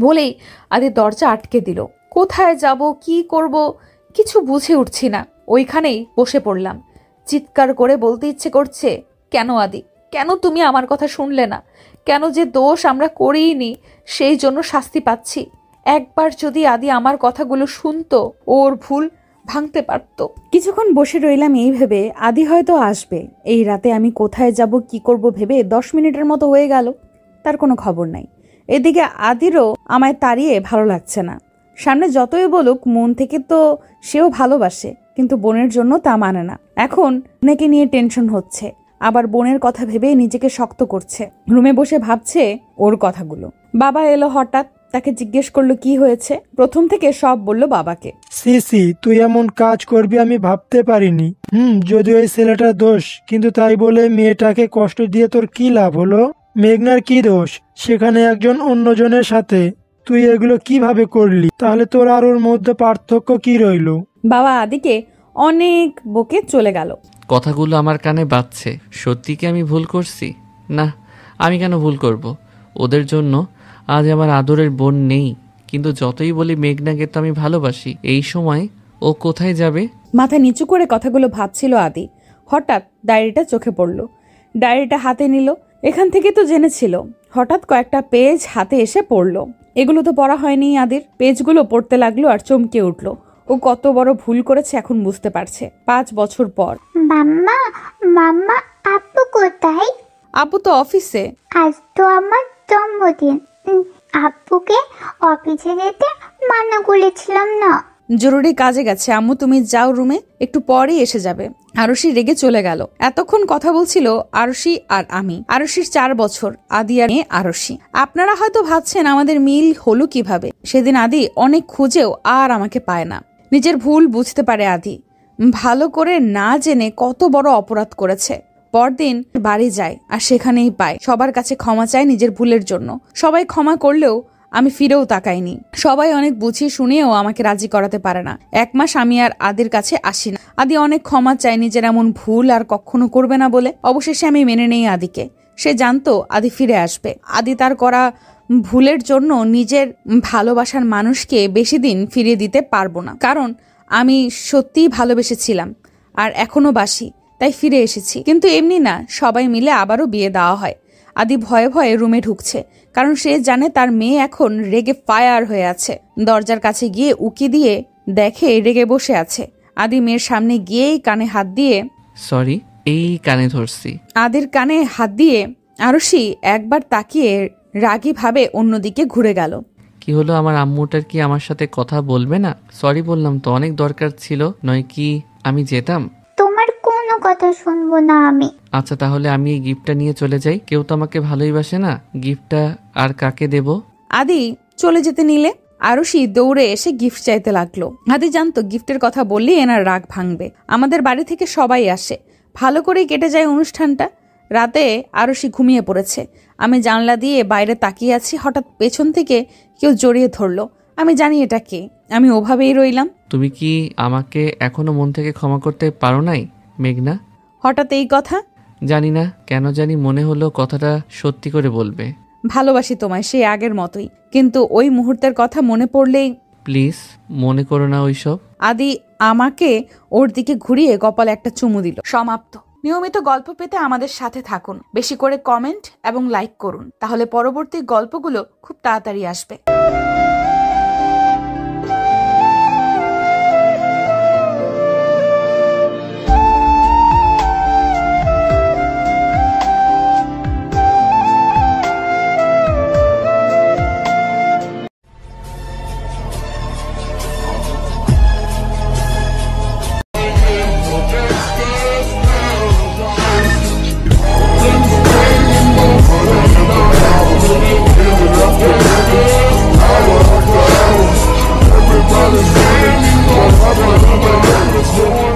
বলেই আদি দরজা আটকে দিল। কোথায় যাব, কি করব, কিছু বুঝে উঠছি না। ওইখানেই বসে পড়লাম। চিৎকার করে বলতে ইচ্ছে করছে, কেন আদি, কেন তুমি আমার কথা শুনলে না? কেন যে দোষ আমরা করিনি, সেই জন্য শাস্তি পাচ্ছি। একবার যদি আদি আমার কথাগুলো শুনতো, ওর ভুল ভাঙতে পারতো। কিছুক্ষণ বসে রইলাম এই ভেবে আদি হয়তো আসবে। এই রাতে আমি কোথায় যাব, কি করব ভেবে 10 মিনিটের মতো হয়ে গেল, তার কোনো খবর নাই। এদিকে আদিরও আমায় তাড়িয়ে ভালো লাগছে না। সামনে যতই বলুক, মন থেকে তো সেও ভালোবাসে, কিন্তু বোনের জন্য তা মানে না। এখন নাকি নিয়ে টেনশন হচ্ছে, আবার বোনের কথা ভেবে নিজেকে শক্ত করছে। রুমে বসে ভাবছে ওর কথাগুলো। বাবা এলো হঠাৎ, তাকে জিজ্ঞেস করলো কি হয়েছে। প্রথম থেকে সব বলল বাবাকে। সিসি, তুই এমন কাজ করবি আমি ভাবতে পারিনি। যদিও এই ছেলেটার দোষ, কিন্তু তাই বলে মেয়েটাকে কষ্ট দিয়ে তোর কি লাভ হলো? মেঘনার কি দোষ সেখানে একজন অন্যজনের সাথে? তুই এগুলো কিভাবে করলি? তাহলে তোর আর ওর মধ্যে পার্থক্য কি রইল? বাবা আদিকে অনেক বকে চলে গেল। কথাগুলো আমার কানে বাজছে। সত্যি কি আমি ভুল করছি? না, আমি কেন ভুল করব? ওদের জন্য আজ আমার আদরের বোন নেই। কিন্তু যতই বলি মেঘনাকে তো আমি ভালোবাসি। এই সময় ও কোথায় যাবে? মাথা নিচু করে কথাগুলো ভাবছিল আদি। হঠাৎ ডায়েরিটা চোখে পড়ল। ডায়েরিটা হাতে নিল। এখান থেকে তো জেনেছিল। হঠাৎ কয়েকটা পেজ হাতে এসে পড়ল। এগুলো তো পড়া হয়নি আদির। পেজগুলো পড়তে লাগলো আর চমকে উঠল। ও কত বড় ভুল করেছে এখন বুঝতে পারছে। 5 বছর পর। মাম্মা, মাম্মা, আপু কোথায়? আপু তো অফিসে। আজ তো আমার জন্মদিন। আপুকে অফিসে যেতে মানা করেছিলাম না। জরুরি কাজে গেছে আম্মু, তুমি যাও রুমে, একটু পরেই এসে যাবে। আরশি রেগে চলে গেল। এতক্ষণ কথা বলছিল আরশি আর আমি। আরশির 4 বছর, আদি আর মেয়ে আরশি। আপনারা হয়তো ভাবছেন আমাদের মিল হলো কিভাবে। সেদিন আদি অনেক খুঁজেও আর আমাকে পায় না। নিজের ভুল বুঝতে পারে আদি। ভালো করে না জেনে কত বড় অপরাধ করেছে। পরদিন বাড়ি যায় আর সেখানেই পায়। সবার কাছে ক্ষমা চায় নিজের ভুলের জন্য। সবাই ক্ষমা করলেও আমি ফিরেও তাকাইনি। সবাই অনেক বুঝিয়ে শুনিয়েও আমাকে রাজি করাতে পারে না। 1 মাস আমি আর আদির কাছে আসি না। আদি অনেক ক্ষমা চায় নিজের এমন ভুল আর কখনো করবে না বলে। অবশেষে আমি মেনে নেই আদিকে। সে জানতো আদি ফিরে আসবে। আদি তার করা ভুলের জন্য নিজের ভালোবাসার মানুষকে বেশি দিন ফিরিয়ে দিতে পারবো না। কারণ আমি সত্যিই ভালোবেসেছিলাম আর এখনো বাসি, তাই ফিরে এসেছি। কিন্তু এমনি না, সবাই মিলে আবারও বিয়ে দেওয়া হয়। আদি ভয়ে ভয়ে রুমে ঢুকছে, কারণ সে জানে তার মেয়ে এখন রেগে ফায়ার হয়ে আছে। দরজার কাছে গিয়ে উকি দিয়ে দেখে রেগে বসে আছে। আদি মেয়ের সামনে গিয়েই কানে হাত দিয়ে, সরি, এই কানে ধরছি। আদির কানে হাত দিয়ে আরুষি একবার তাকিয়ে রাগীভাবে অন্যদিকে ঘুরে গেল। কি হলো, আমার আম্মুটার কি আমার সাথে কথা বলবে না? সরি বললাম তো, অনেক দরকার ছিল, নয় কি আমি যেতাম। তোমার কোনো কথা শুনবো না আমি। আচ্ছা তাহলে আমি এই গিফটটা নিয়ে চলে যাই, কেউ তো আমাকে ভালোই বাসে না, গিফটটা আর কাকে দেব? আদি চলে যেতে নিলে আরুষি দৌড়ে এসে গিফট চাইতে লাগলো। আদি জানতো গিফটের কথা বললে এনার রাগ ভাঙবে। আমাদের বাড়ি থেকে সবাই আসে, ভালো করেই কেটে যায় অনুষ্ঠানটা। রাতে আরুষি ঘুমিয়ে পড়েছে। আমি জানলা দিয়ে বাইরে তাকিয়ে আছি, হঠাৎ পেছন থেকে কেউ জড়িয়ে ধরলো। আমি জানি এটা কে, আমি ওভাবেই রইলাম। তুমি কি আমাকে এখনো মন থেকে ক্ষমা করতে পারো নাই মেঘনা? হঠাৎ এই কথা? জানি না কেন জানি মনে হলো কথাটা সত্যি করে বলবে। ভালোবাসি তোমায় সেই আগের মতোই, কিন্তু ওই মুহূর্তের কথা মনে পড়লেই। প্লিজ মনে করো না ওইসব। আদি আমাকে ওর দিকে ঘুরিয়ে কপালে একটা চুমু দিল। সমাপ্ত। নিয়মিত গল্প পেতে আমাদের সাথে থাকুন, বেশি করে কমেন্ট এবং লাইক করুন, তাহলে পরবর্তী গল্পগুলো খুব তাড়াতাড়ি আসবে।